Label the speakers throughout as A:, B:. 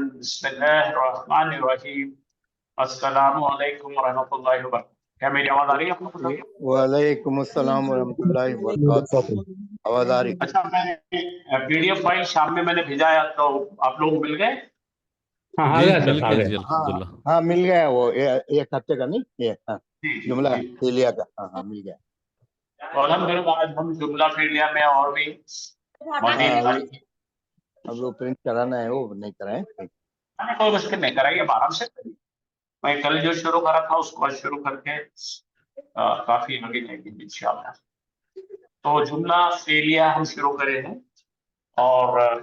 A: बिस्मिल्लाहिर्रहमानिर्रहीम। अस्सलामु अलैकुम वरहमतुल्लाहि वबरकातुहू। क्या मेरी आवाज आ रही है आपको?
B: वालेकुम अस्सलाम वरहमतुल्लाहि वबरकातुहू। आवाज आ रही?
A: अच्छा, मैंने पीडीएफ फाइल शाम में मैंने भेजाया, तो आप लोग मिल गए?
C: हाँ, आ
D: जी
C: गया
D: मिल
C: सर, आ
D: गया
C: गया।
D: जी अल्हम्दुलिल्लाह।
B: हाँ मिल गया वो एक हफ्ते का नहीं ये
A: जी
B: जुमला
A: जी।
B: फेलिया का। हाँ मिल गया।
A: तो अल्हम्दुलिल्लाह आज हम जुमला फेलिया में और भी मजीद
B: अब वो प्रिंट कराना है, वो नहीं कराए।
A: कोई मुश्किल नहीं, कराइए आराम से। मैं कल जो शुरू करा था उसको आज शुरू करके काफी आगे जाएंगे इंशाल्लाह। तो जुमला फेलिया हम शुरू करे हैं, और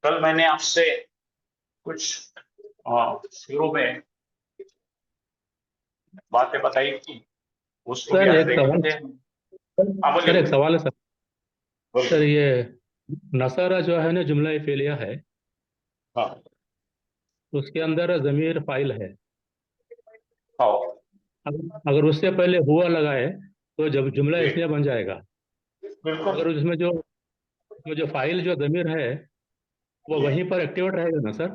A: कल मैंने आपसे कुछ शुरू में बातें बताई थी, उसको भी
C: सर
A: आज
C: एक सवाल,
A: देखेंगे। हाँ
C: सर एक
A: बोलिए।
C: सवाल है सर। सर ये नसारा जो है ना, जुमला फेलिया है,
A: हाँ
C: उसके अंदर ज़मीर फाइल है।
A: हाँ
C: अगर उससे पहले हुआ लगाए तो जब जुमला
A: जी,
C: इसलिए बन जाएगा।
A: बिल्कुल।
C: अगर उसमें जो फाइल जो ज़मीर है वो वहीं पर एक्टिवेट रहेगा ना सर?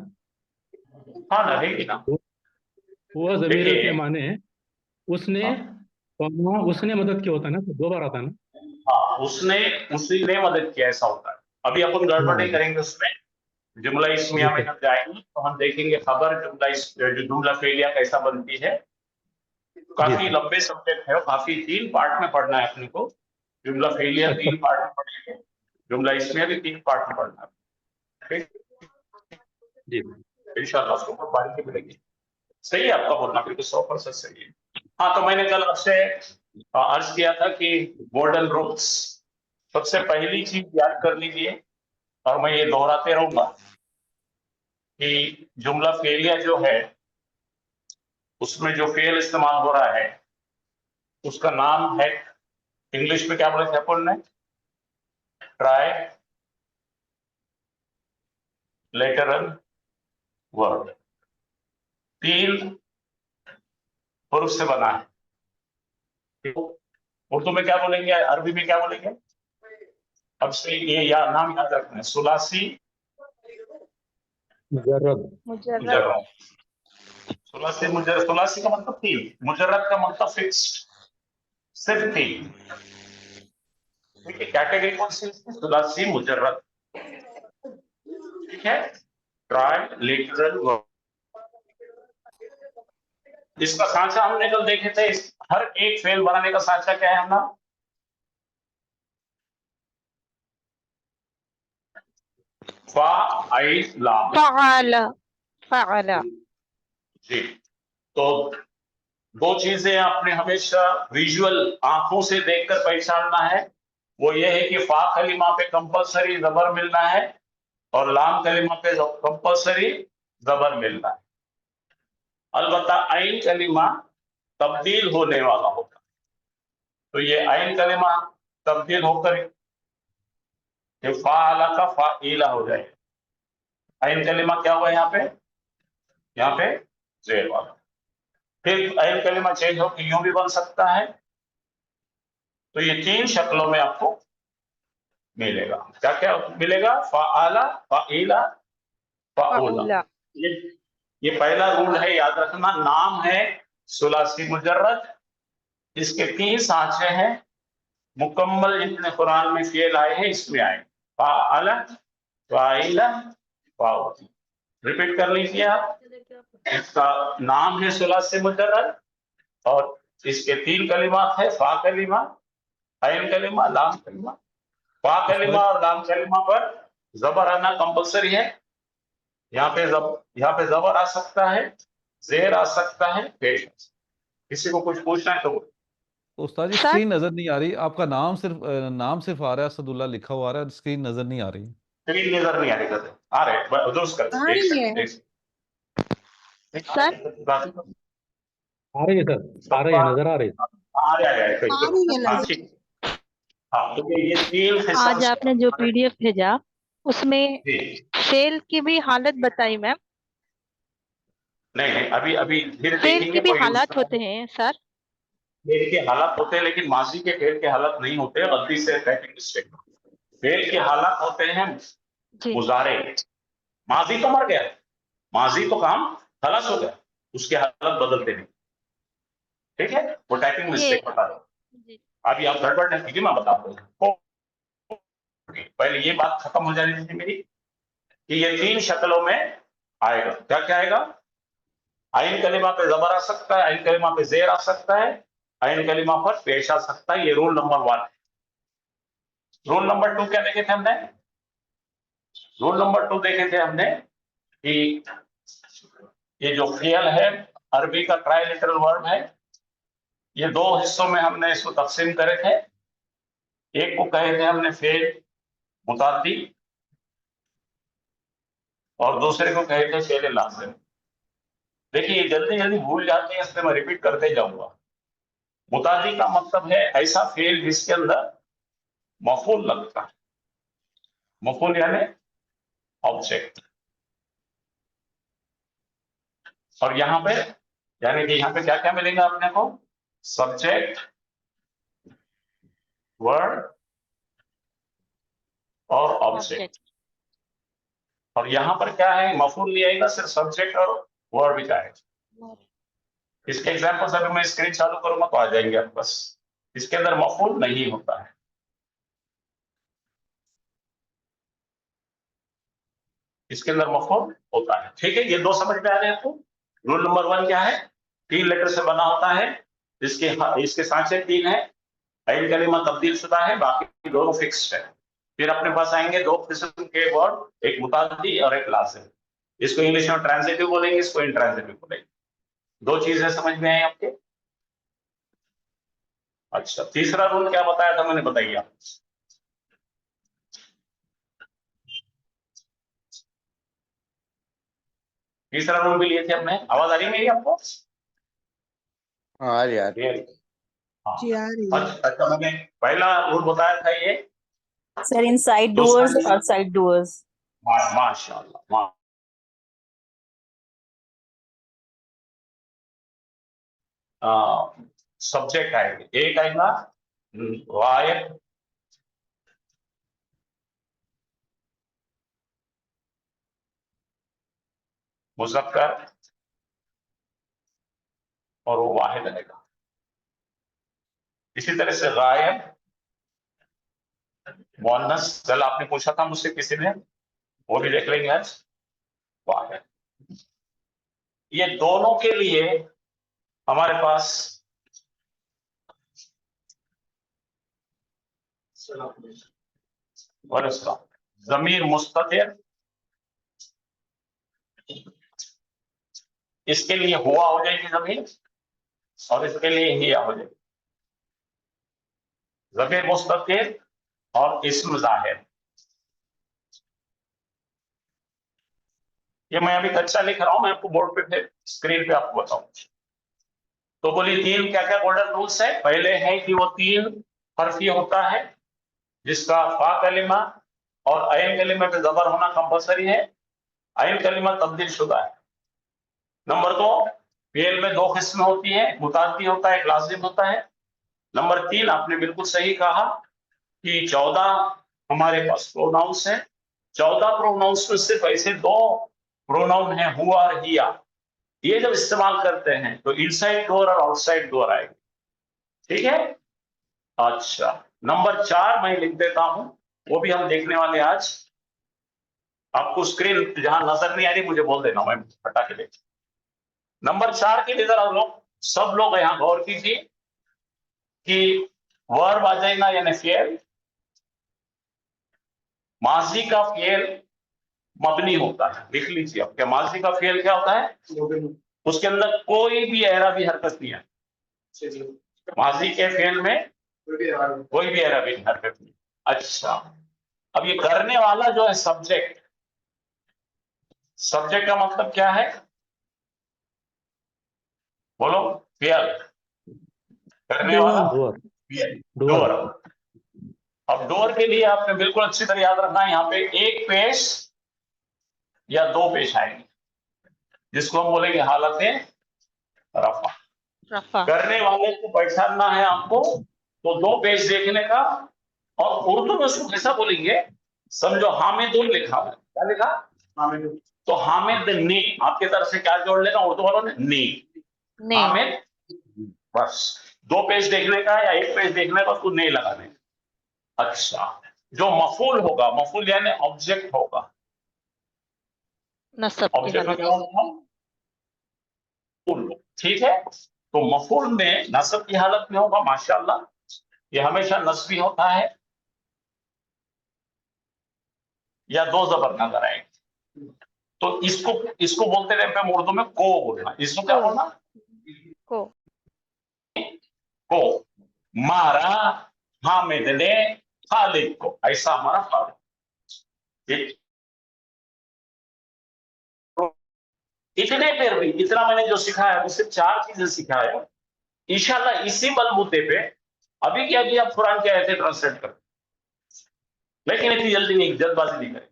A: हाँ रहेगी ना।
C: वो ज़मीर के
A: देखिए,
C: माने उसने,
A: हाँ
C: उसने मदद की होता है ना, तो दो बार आता है ना।
A: हाँ, उसने उसी ने मदद किया, ऐसा होता है। अभी अपन गड़बड़ नहीं करेंगे उसमें। जुमला
C: जी
A: इस्मिया में
C: सर।
A: जब जाएंगे तो हम देखेंगे खबर जुमला फेलिया कैसा बनती है।
C: जी
A: काफी
C: सर।
A: लंबे सब्जेक्ट है, और काफी 3 पार्ट में पढ़ना है अपने को। जुमला फेलिया
C: अच्छा।
A: 3 पार्ट में पढ़ेंगे, जुमला इस्मिया भी 3 पार्ट में पढ़ना है। ठीक?
C: जी
A: इंशाल्लाह उसको ऊपर बारीकी मिलेगी। सही है आपका बोलना, बिल्कुल 100% सही है। हाँ, तो मैंने कल आपसे अर्ज किया था कि गोल्डन रूल्स, सबसे पहली चीज याद कर लीजिए, और मैं ये दोहराते रहूंगा कि जुमला फेलिया जो है उसमें जो फेल इस्तेमाल हो रहा है उसका नाम है, इंग्लिश में क्या बोले थे अपन ने? Try lateral word. 3 हरूफ से बना है। उर्दू में क्या बोलेंगे, अरबी में क्या बोलेंगे? अब से ये नाम याद रखना है, सुलासी
C: मुजर्रद।
A: मुजर्रद। सुलासी का मतलब 3, मुजर्रद का मतलब फिक्स्ड, सिर्फ 3। ठीक है, कैटेगरी कौन सी? सुलासी मुजर्रद। ठीक है, ट्राई लेटरल वर्ड। इसका सांचा हमने कल देखे थे। हर एक फेल बनाने का सांचा क्या है हमारा? फाइलाम।
E: फ़अला।
A: जी। तो 2 चीजें आपने हमेशा विजुअल आंखों से देखकर पहचानना है। वो ये है कि फा कलिमा पे कंपलसरी जबर मिलना है, और लाम कलिमा पे कंपलसरी जबर मिलना है। अलबत्ता आइन कलिमा तब्दील होने वाला होता है, तो ये आइन कलिमा तब्दील होकर फाला का फाइला हो जाएगा। आइन कलिमा क्या हुआ यहाँ पे जेर वाला। फिर आइन कलिमा चेंज होकर यूं भी बन सकता है। तो ये 3 शक्लों में आपको मिलेगा। क्या क्या मिलेगा? फाला, फाइला, फाउला।
E: फ़अला।
A: ये ये पहला रूल है, याद रखना। नाम है सुलासी मुजर्रद, इसके 3 सांचे हैं। मुकम्मल जितने कुरान में फेल आए हैं इसमें आए, फाअला, फाइला, फाउला। रिपीट कर लीजिए आप। इसका नाम है सुलासी मुजर्रद, और इसके 3 कलिमात है, फा कलिमा, आइन कलिमा, लाम कलिमा। फा कलिमा और लाम कलिमा पर जबर आना कंपलसरी है। यहाँ पे जबर आ सकता है, जेर आ सकता है, पेश आ सकता है। किसी को कुछ पूछना है तो बोलो।
D: उस्ताद जी
E: सर
D: स्क्रीन नजर नहीं आ रही, आपका नाम सिर्फ आ रहा है, असदुल्ला लिखा हुआ आ रहा है, स्क्रीन नजर नहीं आ रही।
A: स्क्रीन नजर नहीं आ रही, करते आ रहे, दुरुस्त कर
E: आ
A: दीजिए। एक
E: रही
A: सेकंड,
E: है
A: एक सेकंड।
E: सर,
C: आ रही है सर, आ रही है, नजर आ रही है।
A: आ रहे कोई
E: आ रही है
A: हाँ
E: नजर।
A: ठीक। हाँ, तो ये 3 हिस्सा
E: आज आपने जो पीडीएफ भेजा उसमें
A: जी।
E: फेल की भी हालत बताई मैम।
A: नहीं नहीं, अभी अभी धीरे
E: फेल
A: देखेंगे,
E: के भी
A: कोई
E: हालात
A: उसका
E: होते हैं सर।
A: फेल के हालात होते हैं, लेकिन माजी के फेल के हालात नहीं होते। गलती से टाइपिंग मिस्टेक। फेल के हालात होते हैं
E: जी
A: मुजारे। माजी तो मर गया, माजी तो काम खलास हो गया, उसकी हालत बदलते नहीं। ठीक है, वो टाइपिंग मिस्टेक बता दो।
E: जी।
A: अभी आप गड़बड़ नहीं कीजिए, मैं बताता हूँ। पहले ये बात खत्म हो जानी थी मेरी कि ये 3 शक्लों में आएगा। क्या क्या आएगा? आइन कलिमा पे जबर आ सकता है, आइन कलिमा पे जेर आ सकता है, आइन कलिमा पर पेश आ सकता है। ये रूल नंबर 1 है। रूल नंबर 2 क्या देखे थे हमने? रूल नंबर 2 देखे थे हमने कि ये जो फेल है अरबी का ट्राइलिटरल वर्ब है, ये 2 हिस्सों में हमने इसको तकसीम करे थे। एक को कहे थे हमने फेल मुताद्दी और दूसरे को कहे थे फेल लाजिम। देखिए जल्दी जल्दी भूल जाते हैं, इसलिए मैं रिपीट करते जाऊंगा। मुतादी का मतलब है ऐसा फेल जिसके अंदर मफूल लगता है। मफूल यानी ऑब्जेक्ट। और यहाँ पे यानी कि यहाँ पे क्या क्या मिलेगा अपने को? सब्जेक्ट, वर्ड और ऑब्जेक्ट। और यहाँ पर क्या है? मफूल नहीं आएगा, सिर्फ सब्जेक्ट और वर्ड भी आएगा। इसके एग्जाम्पल्स अभी मैं स्क्रीन चालू करूंगा तो आ जाएंगे आपके पास। इसके अंदर मफूल नहीं होता है। इसके अंदर मफूल होता है। ठीक है, ये 2 समझ में आ गए आपको। रूल नंबर 1 क्या है? 3 लेटर से बना होता है, इसके सांचे 3 है। आइन कलिमा तब्दील शुदा है, बाकी दोनों फिक्स्ड है। फिर अपने पास आएंगे 2 किस्म के वर्ड, एक मुताद्दी और एक लाज़िम। इसको इंग्लिश में ट्रांजिटिव बोलेंगे, इसको इंट्रांजिटिव बोलेंगे। 2 चीजें समझ में आई आपके? अच्छा, तीसरा रूल क्या बताया था मैंने, बताइए आप। तीसरा रूल भी लिए थे हमने। आवाज आ रही है मेरी आपको?
B: हाँ यार,
A: हाँ।
F: जी आ रही है
A: अच्छा, मैंने पहला रूल बताया था ये।
G: सर इनसाइड
A: दूसरा
G: डूअर्स और आउटसाइड डूअर्स।
A: माशाल्लाह। सब्जेक्ट आएंगे, एक आएगा गायब, मुज़क्कर और वो वाहिद आएगा। इसी तरह से गायब, मुअन्नस, कल आपने पूछा था मुझसे किसी ने, वो भी देख लेंगे आज। वाहिद। ये दोनों के लिए हमारे पास ज़मीर मुस्ततिर, इसके लिए हुआ हो जाएगी ज़मीर और इसके लिए हिया हो जाएगी। ज़मीर मुस्ततिर और इस्म ज़ाहिर। ये मैं अभी कच्चा लिख रहा हूं, मैं आपको बोर्ड पे फिर स्क्रीन पे आपको बताऊं। तो बोलिए 3 क्या क्या गोल्डन रूल्स है। पहले है कि वो 3 हर्फी होता है, जिसका फा कलिमा और आइन कलिमा पे जबर होना कंपलसरी है। आइन कलिमा तब्दील शुदा है। नंबर 2, फेल में 2 किस्में होती है, मुताद्दी होता है, एक लाजिम होता है। नंबर 3, आपने बिल्कुल सही कहा कि 14 हमारे पास प्रोनाउंस है। 14 प्रोनाउंस में सिर्फ ऐसे 2 प्रोनाउन है, हुआ और हिया। ये जब इस्तेमाल करते हैं तो इनसाइड डोर और आउटसाइड डोर आएगी। ठीक है। अच्छा, नंबर 4 मैं लिख देता हूं, वो भी हम देखने वाले आज। आपको स्क्रीन जहां नजर नहीं आ रही मुझे बोल देना, मैं हटा के देख। नंबर 4 के लिए जरा लोग, सब लोग यहां गौर कीजिए कि वर्ब आ जाएगा यानी फेल। माजी का फेल मबनी होता है, लिख लीजिए आप। क्या माजी का फेल क्या होता है? उसके अंदर कोई भी एराबी हरकत नहीं है। माजी के फेल में कोई भी एराबी हरकत नहीं। अच्छा, अब ये करने वाला जो है सब्जेक्ट, सब्जेक्ट का मतलब क्या है? बोलो। फेल करने वाला,
C: डोर
A: डोर। अब डोर के लिए आपने बिल्कुल अच्छी तरह याद रखना है, यहाँ पे एक पेश या 2 पेश आएंगे, जिसको हम बोलेंगे हालत रफा।
E: रफा।
A: करने वाले को पहचानना है आपको, तो 2 पेज देखने का। और उर्दू में उसको कैसा बोलेंगे? समझो हामिदुन लिखा है, क्या लिखा? हामिदुन। तो हामिद ने, आपकी तरफ से क्या जोड़ लेना उर्दू वालों ने? ने।
E: ने
A: हामिद, बस 2 पेज देखने का या 1 पेज देखने का, उसको ने लगाने। अच्छा, जो मफूल होगा, मफूल यानी ऑब्जेक्ट होगा,
E: नसब की
A: ऑब्जेक्ट में
E: हालत
A: क्या होगा? मफूल। ठीक है, तो मफूल में नसब की हालत में होगा। माशाल्लाह, ये हमेशा नस्बी होता है या 2 जबर नजर आएंगे। तो इसको इसको बोलते रहे पे उर्दू में को बोलना। इसको क्या बोलना?
E: को
A: को। मारा हामिद ने खालिद को, ऐसा हमारा फाल। ठीक, इतने पर भी, इतना मैंने जो सिखाया उससे 4 चीजें सिखाया। इंशाल्लाह इसी बलबूते पे अभी क्या किया, आप कुरान के आयतें ट्रांसलेट कर, लेकिन इतनी जल्दी नहीं, जल्दबाजी नहीं करें।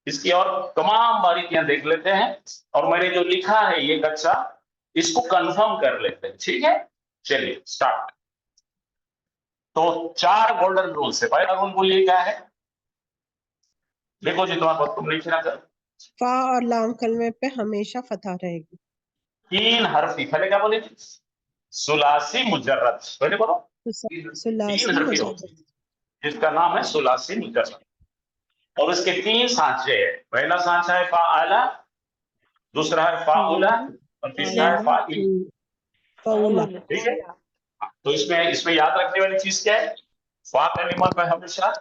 A: इसकी और तमाम बारीकियां देख लेते हैं, और मैंने जो लिखा है ये कच्चा, इसको कंफर्म कर लेते हैं। ठीक है, चलिए स्टार्ट। तो 4 गोल्डन रूल्स है। पहला रूल बोलिए क्या है? देखो जी, तुम्हारे पास तुम लिख रहा कर,
F: फा और लाम कलमे पे हमेशा फतह रहेगी।
A: 3 हरफी, पहले क्या बोले? सुलासी मुजर्रद। पहले बोलो,
F: सुलासी
A: 3 हरफी
F: मुजर्रद।
A: होती है जिसका नाम है सुलासी मुजर्रद, और उसके 3 सांचे हैं। पहला सांचा है फाअला, दूसरा है फाउला, और तीसरा है फाइल।
F: फौला।
A: ठीक है, तो इसमें याद रखने वाली चीज क्या है? फा कलिमा पे हमेशा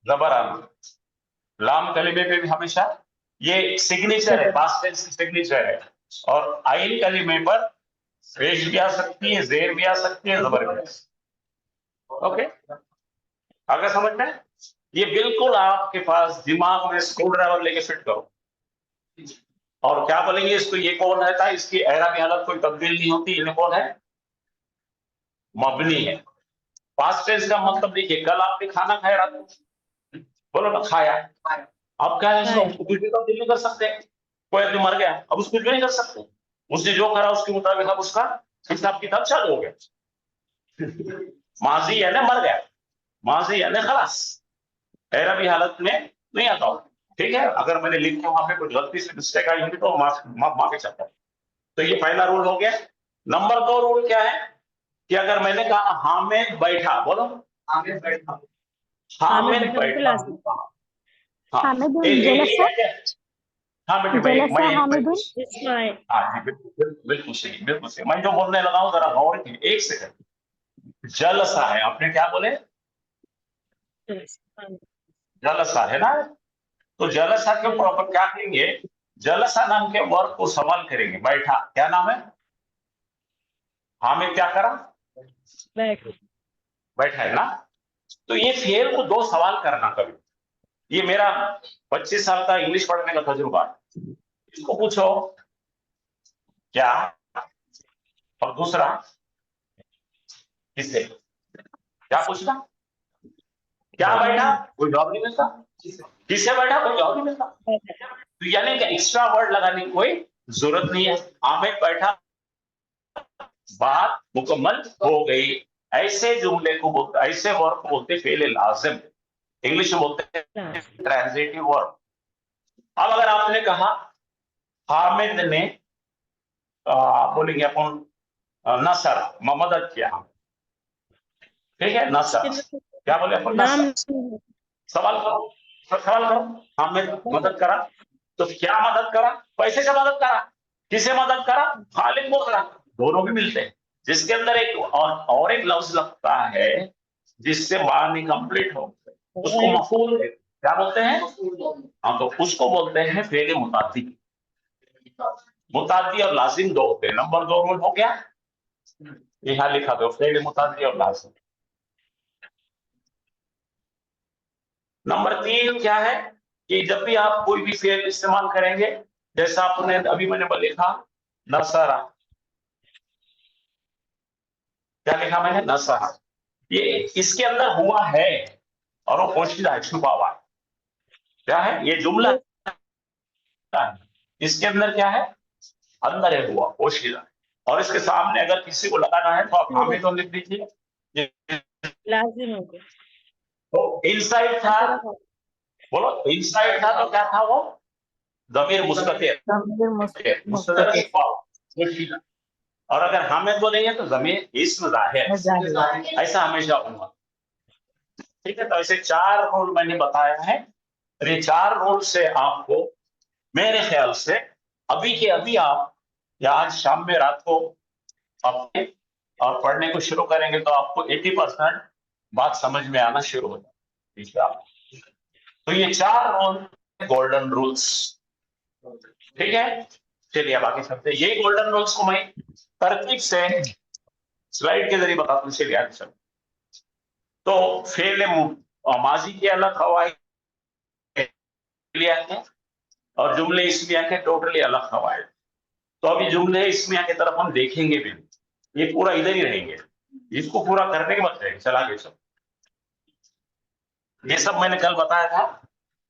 A: जबर आना, लाम कलिमे पे भी हमेशा, ये सिग्नेचर है, पास्ट टेंस की सिग्नेचर है। और आइन कलिमे पर पेश भी आ सकती है, जेर भी आ सकती है, जबर भी आ सकती है। ओके, अगर समझ में? ये बिल्कुल आपके पास दिमाग में स्क्रू ड्राइवर लेके फिट करो। और क्या बोलेंगे इसको? ये कौन रहता है, इसकी एराबी हालत कोई तब्दील नहीं होती। इन्हें कौन है? मबनी है। पास्ट टेंस का मतलब देखिए, कल आपने खाना खाया रात को, बोलो ना खाया। अब क्या है, उसको कुछ भी तब्दील नहीं कर सकते। कोई आदमी मर गया, अब उसको कुछ भी नहीं कर सकते। उसने जो करा उसके मुताबिक अब उसका हिसाब किताब चालू हो गया। माजी यानी मर गया, माजी यानी खलास, एराबी हालत में नहीं आता हूं। ठीक है, अगर मैंने लिखा वहां पे कुछ गलती से मिस्टेक आई होगी तो माफी चाहता हूं। तो ये पहला रूल हो गया। नंबर 2 रूल क्या है कि अगर मैंने कहा हामिद बैठा, बोलो हामिद बैठा, हामिद बैठा, हाँ हाँ बेटे, बिल्कुल सही, बिल्कुल सही। मैं जो बोलने लगा हूं जरा गौर कीजिए, 1 सेकंड। जलसा है, आपने क्या बोले? जलसा है ना? तो जलसा के प्रॉपर क्या करेंगे? जलसा नाम के वर्ब को सवाल करेंगे, बैठा। क्या नाम है? हामिद क्या करा? बैठा है ना? तो ये फेल को 2 सवाल करना कभी। ये मेरा 25 साल का इंग्लिश पढ़ने का तजुर्बा है। इसको पूछो क्या, और दूसरा किससे, क्या पूछना? क्या बैठा, कोई जवाब नहीं मिलता। किससे बैठा, कोई जवाब नहीं मिलता। तो यानी कि एक्स्ट्रा वर्ड लगाने की कोई जरूरत नहीं है। हामिद बैठा, बात मुकम्मल हो गई। ऐसे जुमले को बोलते, ऐसे वर्ब को बोलते फेल लाजिम, इंग्लिश में बोलते हैं ट्रांजिटिव वर्ब। अब अगर आपने कहा हामिद ने बोलेंगे अपन नसर, मदद किया, ठीक है, नसर। क्या बोले अपन? नसर। सवाल करो, सवाल करो। हामिद मदद करा, तो क्या मदद करा? पैसे से मदद करा। किसे मदद करा? खालिद को करा। दोनों भी मिलते हैं। जिसके अंदर एक और एक लफ्ज लगता है जिससे मानी कंप्लीट हो, उसको मफूल क्या बोलते हैं? हाँ, तो उसको बोलते हैं फेल मुतादी। मुतादी और लाजिम 2 होते हैं। नंबर 2 रूल हो गया, यहाँ लिखा दो, फेल मुतादी और लाजिम। नंबर 3 क्या है कि जब भी आप कोई भी फेल इस्तेमाल करेंगे, जैसा आपने अभी मैंने लिखा नसरा, क्या लिखा मैंने? नसरा। ये इसके अंदर हुआ है और वो पोशीदा है, छुपा हुआ है। क्या है ये जुमला है, इसके अंदर क्या है? अंदर है, हुआ पोशीदा। और इसके सामने अगर किसी को लगाना है तो आप हामिद तो लिख दीजिए।
G: लाजिम हो गया।
A: तो इनसाइड था, बोलो इनसाइड था तो क्या था वो? दमीर मुस्ततिर, मुस्ततिर एक वाव, मुश्किल। और अगर हामिद बोलेंगे तो जमीर इस्म जाहिर, ऐसा हमेशा होगा। ठीक है, तो ऐसे 4 रूल मैंने बताया है। और ये 4 रूल से आपको मेरे ख्याल से अभी के अभी आप या आज शाम में रात को अपने और पढ़ने को शुरू करेंगे तो आपको 80% बात समझ में आना शुरू हो जाएगी। ठीक है, तो ये 4 रूल गोल्डन रूल्स। ठीक है, चलिए अब आगे चलते हैं। ये गोल्डन रूल्स को मैं तरकीब से स्लाइड के जरिए बताता हूँ। चलिए आगे चलते। तो फेल माजी के अलग कवायद हैं और जुमले इस्मिया के टोटली अलग कवायद। तो अभी जुमले इस्मिया की तरफ हम देखेंगे भी, ये पूरा इधर ही रहेंगे, इसको पूरा करने के बाद रहेंगे। चल आगे चल, ये सब मैंने कल बताया था।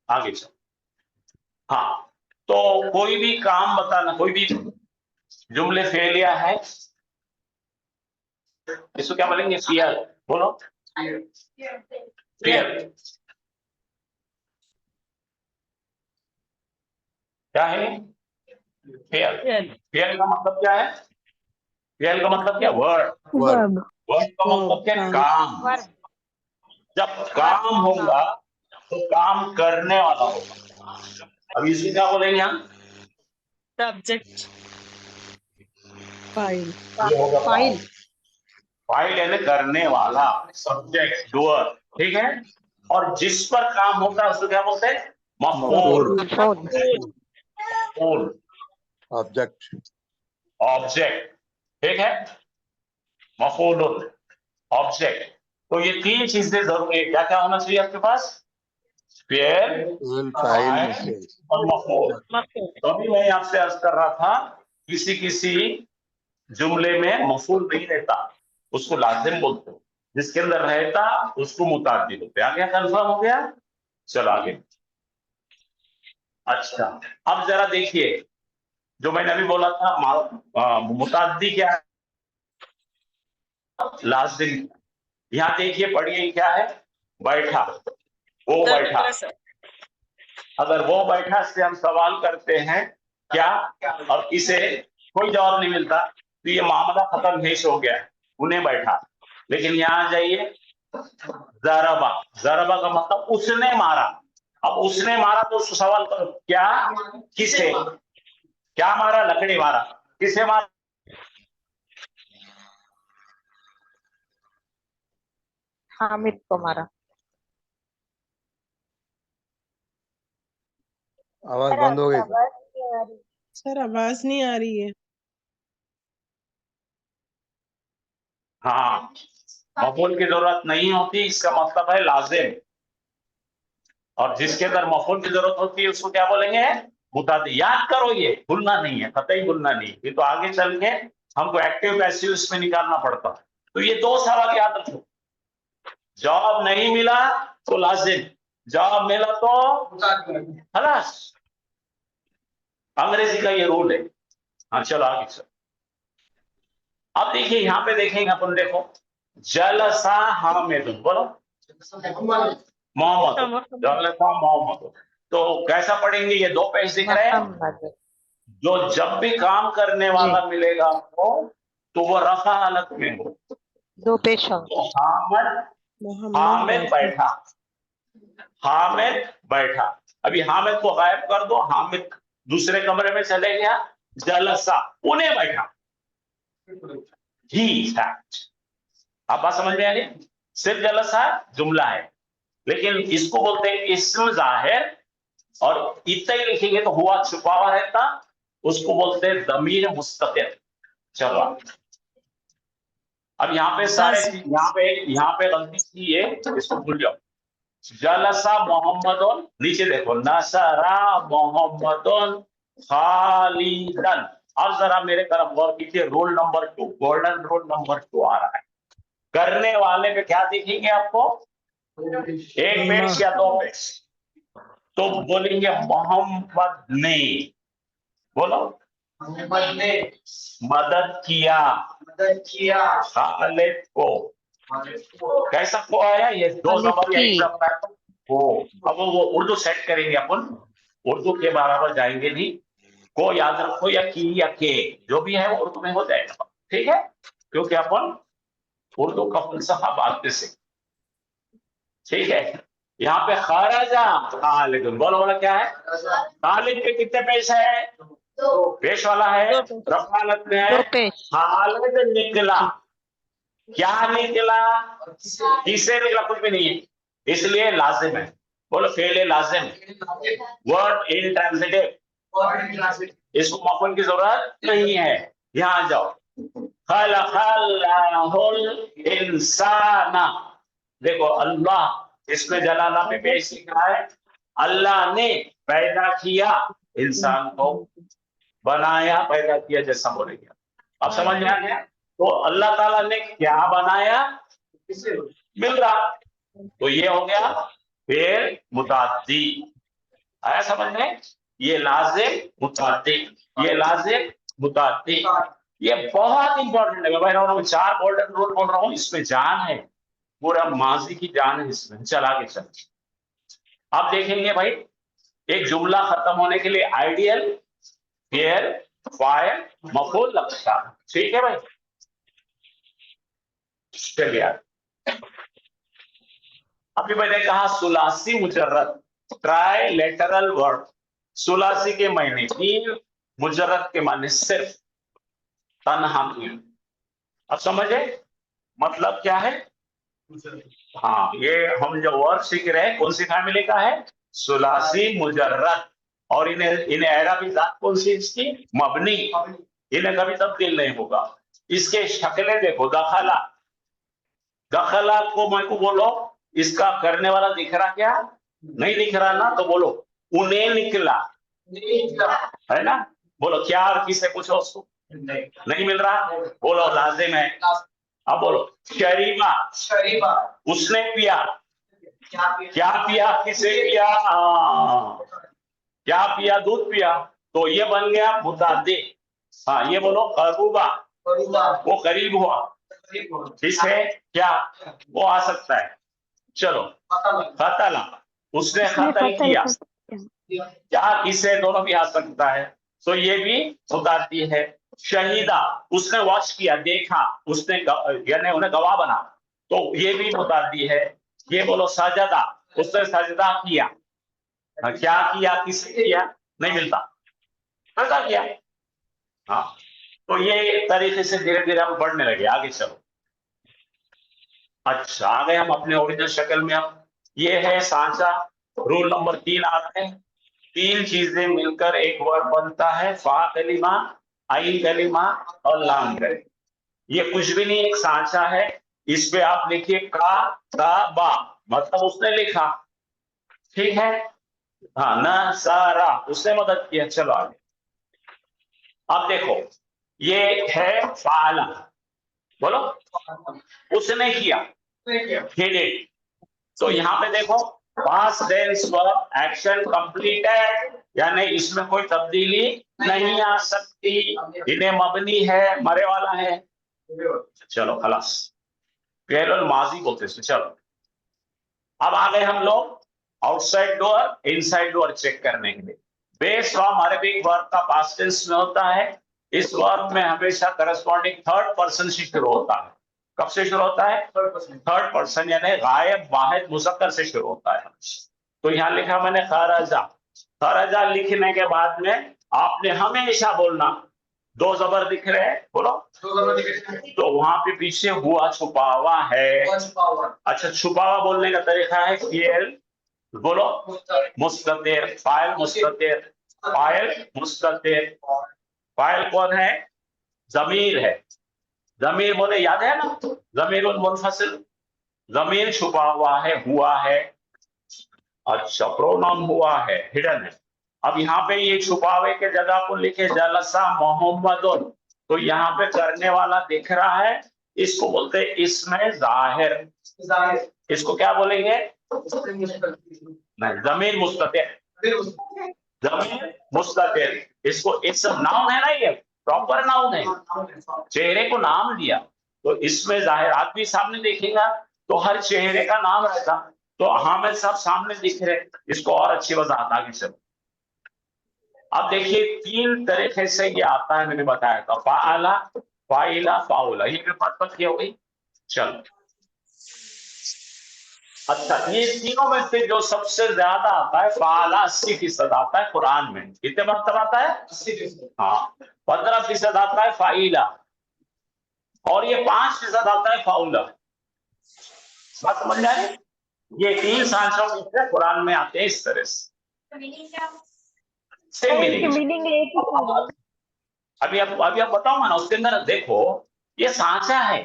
A: आगे चल। हाँ, तो कोई भी काम बताना, कोई भी जुमले फेलिया है, इसको क्या बोलेंगे? फियर। बोलो, फियर क्या है? फेल। फेल का मतलब क्या है? फेल का मतलब क्या? वर्ड।
B: वर्ब
A: वर्ड का मतलब क्या? काम। जब काम होगा तो काम करने वाला होगा। अब इसे क्या बोलेंगे हम?
G: सब्जेक्ट,
F: फाइल,
A: ये होगा फाइल। फाइल यानी करने वाला, सब्जेक्ट, डूअर। ठीक है, और जिस पर काम होता है उसको क्या बोलते हैं? मफऊल। मफऊल,
B: ऑब्जेक्ट
A: ऑब्जेक्ट। ठीक है, मफऊल, ऑब्जेक्ट। तो ये 3 चीजें जरूरी है। क्या क्या होना चाहिए आपके पास? फेल, फाइल और मफऊल। तो अभी मैं आपसे अर्ज कर रहा था, किसी जुमले में मफऊल नहीं रहता, उसको लाजिम बोलते हैं। जिसके अंदर रहता उसको मुताद्दी बोलते हैं। आगे कंफर्म हो गया? चलो आगे। अच्छा, अब जरा देखिए, जो मैंने अभी बोला था मुताद्दी क्या है, लाजिम। यहाँ देखिए, पढ़िए क्या है? बैठा, वो बैठा। अगर वो बैठा से हम सवाल करते हैं क्या, और इसे कोई जवाब नहीं मिलता, तो ये मामला खत्म, भेष हो गया, उन्हें बैठा। लेकिन यहाँ जाइए, जरबा। जरबा का मतलब उसने मारा। अब उसने मारा तो उसको सवाल करो, क्या, किसे? क्या मारा? लकड़ी मारा। किसे मारा?
E: हामिद को मारा।
B: आवाज बंद हो गई।
F: सर आवाज नहीं आ रही है।
A: हाँ, मफूल की जरूरत नहीं होती, इसका मतलब है लाजिम। और जिसके अंदर मफूल की जरूरत होती है उसको क्या बोलेंगे? मुताद्दी। याद करो, ये भूलना नहीं है, कतई भूलना नहीं। ये तो आगे चल के हमको एक्टिव पैसिव इसमें निकालना पड़ता है। तो ये 2 सवाल याद रखो। जवाब नहीं मिला तो लाजिम, जवाब मिला तो खलास। अंग्रेजी का ये रूल है। हाँ, चलो आगे चलो। अब देखिए, यहाँ पे देखेंगे अपन, देखो, जलसा हामिद, बोलो मोहम्मद, जलसा मोहम्मद। तो कैसा पढ़ेंगे? ये 2 पेज दिख रहे हैं।
E: मोहम्मद।
A: जो जब भी काम करने वाला मिलेगा आपको तो वो रफा हालत में हो।
E: 2 पेश होंगे।
A: तो हामिद बैठा, हामिद बैठा। अभी हामिद को गायब कर दो, हामिद दूसरे कमरे में चले गया। जलसा, उन्हें बैठा। He sat. आप बात समझ में आ रही? सिर्फ जलसा जुमला है, लेकिन इसको बोलते हैं इस्म जाहिर। और इतना ही लिखेंगे तो हुआ छुपा हुआ रहता, उसको बोलते हैं दमीर मुस्ततिर। चलो, अब यहाँ पे सारे यहाँ पे गलती की है, इसको भूल जाओ। जलसा मोहम्मदुन, नीचे देखो, नसरा मोहम्मदुन खालिदन। अब जरा मेरे तरफ गौर कीजिए, rule number 2, golden rule number 2 आ रहा है। करने वाले पे क्या दिखेंगे आपको? 1 पेज या 2 पेज? तो बोलेंगे मोहम्मद ने, बोलो, मोहम्मद ने मदद किया खालिद को। कैसा को आया? ये 2 जबर या 1 जबर है तो को। अब वो उर्दू सेट करेंगे अपन। उर्दू के बराबर जाएंगे नहीं, को याद रखो या की या के, जो भी है वो उर्दू में हो जाएगा, ठीक है, क्योंकि अपन उर्दू का फलसफा बात से, ठीक है। यहाँ पे खराजा खालिद, बोलो बोलो क्या है, खालिद के कितने पेश है, पेश वाला है, रफालत में है,
E: दो पेश।
A: खालिद निकला, क्या निकला, किसे निकला, कुछ भी नहीं है, इसलिए लाजिम है, बोलो फेल लाजिम, वर्ड इंट्रांजिटिव, इसको मफूल की जरूरत नहीं है। यहाँ जाओ, खलक़ल्लाहुल इंसाना, देखो अल्लाह इसमें जलाला में पेश लिखा है, अल्लाह ने पैदा किया इंसान को, बनाया पैदा किया जैसा बोलेंगे, अब समझ में आ गया। तो अल्लाह ताला ने क्या बनाया, मिल रहा, तो ये हो गया फिर मुताद्दी, आया समझ में, ये लाजिम मुताद्दी, ये लाजिम मुताद्दी, ये बहुत इंपॉर्टेंट है भाई। मैं 4 गोल्डन रूल बोल रहा हूँ, इसमें जान है, पूरा माजी की जान है इसमें। चला के चल, अब देखेंगे भाई, एक जुमला खत्म होने के लिए आइडियल, फेयर, फायर, मफूल, लक्ष्य, ठीक है भाई। चलिए अभी मैंने कहा सुलासी मुजर्रद, ट्राइलेटरल वर्ड, सुलासी के मायने, 3 मुजर्रद के माने सिर्फ, तन्हा। अब समझे मतलब क्या है, हाँ, ये हम जो वर्ड सीख रहे हैं, कौन सी फैमिली का है, सुलासी मुजर्रद, और इन्हें एराबी जात कौन सी इसकी, मबनी, इन्हें कभी तब्दील नहीं होगा। इसके शक्लें देखो, दखला, दखला को मैं को बोलो, इसका करने वाला दिख रहा क्या, नहीं दिख रहा ना, तो बोलो उन्हें निकला, है ना, बोलो क्या, और किसे पूछो उसको, नहीं मिल रहा, बोलो लाजिम है। अब बोलो शरीबा, उसने पिया, क्या पिया, किसे पिया, क्या पिया, दूध पिया, तो ये बन गया मुताद्दी। हाँ, ये बोलो करूबा, वो करीब हुआ, किसे क्या, वो आ सकता है। चलो कतला, उसने कत्ल किया, क्या, किसे, दोनों भी आ सकता है, तो ये भी मुताद्दी है। शहीदा, उसने वॉच किया, देखा, उसने यानी उन्हें गवाह बना, तो ये भी मुताद्दी है। ये बोलो सजदा, उसने सजदा किया, क्या किया, किसे किया, नहीं मिलता, सजदा किया। हाँ, तो ये तरीके से धीरे धीरे हम बढ़ने लगे, आगे चलो। अच्छा, आ गए हम अपने ओरिजिनल शक्ल में। अब ये है सांचा, रूल नंबर 3 आ रहा है, 3 चीजें मिलकर एक वर्ड बनता है, फा कलिमा, आई कलिमा और लाम कलिमा। ये कुछ भी नहीं, एक सांचा है, इस पे आप लिखिए का बा, मतलब उसने लिखा, ठीक है, हाँ, न सारा, उसने मदद किया। चलो आगे, अब देखो, ये है फाला, बोलो उसने किया, he did। तो यहाँ पे देखो past tense verb, action completed, यानी इसमें कोई तब्दीली नहीं आ सकती, इन्हें मबनी है, मरे वाला है। चलो खलास, फेरुल माजी बोलते हैं। चलो अब आ गए हम लोग outside door, inside door check करने के लिए। बेस्ड फ्रॉम अरेबिक वर्ब का पास्ट टेंस में होता है, इस वर्ब में हमेशा करस्पॉन्डिंग थर्ड पर्सन से शुरू होता है। कब से शुरू होता है, थर्ड पर्सन, यानी गायब वाहिद मुज़क्कर से शुरू होता है। तो यहाँ लिखा मैंने खराजा, खराजा लिखने के बाद में आपने हमेशा बोलना, 2 जबर दिख रहे हैं, बोलो, तो वहां पे पीछे हुआ छुपा हुआ है। अच्छा, छुपा हुआ बोलने का तरीका है फियल, बोलो मुस्ततिर, फाइल मुस्ततिर, फाइल मुस्ततिर। फाइल कौन है, जमीर है, जमीर बोले याद है ना, जमीर मुनफसिल, जमीर छुपा हुआ है, हुआ है। अच्छा, प्रोनाउन हुआ है, हिडन है। अब यहाँ पे ये छुपावे के जगह पर लिखे जलसा मोहम्मद, तो यहाँ पे करने वाला दिख रहा है, इसको बोलते हैं इसमें जाहिर। इसको क्या बोलेंगे, नहीं, जमीर मुस्ततिर, जमीर मुस्ततिर, इसको इसम नाउन है ना, ये प्रॉपर नाउन है, चेहरे को नाम दिया, तो इसमें जाहिर, आदमी सामने देखेगा तो हर चेहरे का नाम रहता, तो हामिद साहब सामने दिख रहे, इसको और अच्छी वजाहत आगे चलो। अब देखिए 3 तरीके से ये आता है, मैंने बताया था, फाला, फाइला, फाउला, ये पद की हो गई। चलो, अच्छा, ये तीनों में से जो सबसे ज्यादा आता है फाला, 80% आता है कुरान में। कितने मतलब आता है? 80%। हाँ, 15% आता है फाइला, और ये 5% आता है फाउला। बात समझ में आ रही? ये 3 सांसों में से कुरान में आते हैं इस तरह से, सेम मीनिंग। अभी आप बताऊंगा ना, उसके अंदर देखो, ये सांचा है,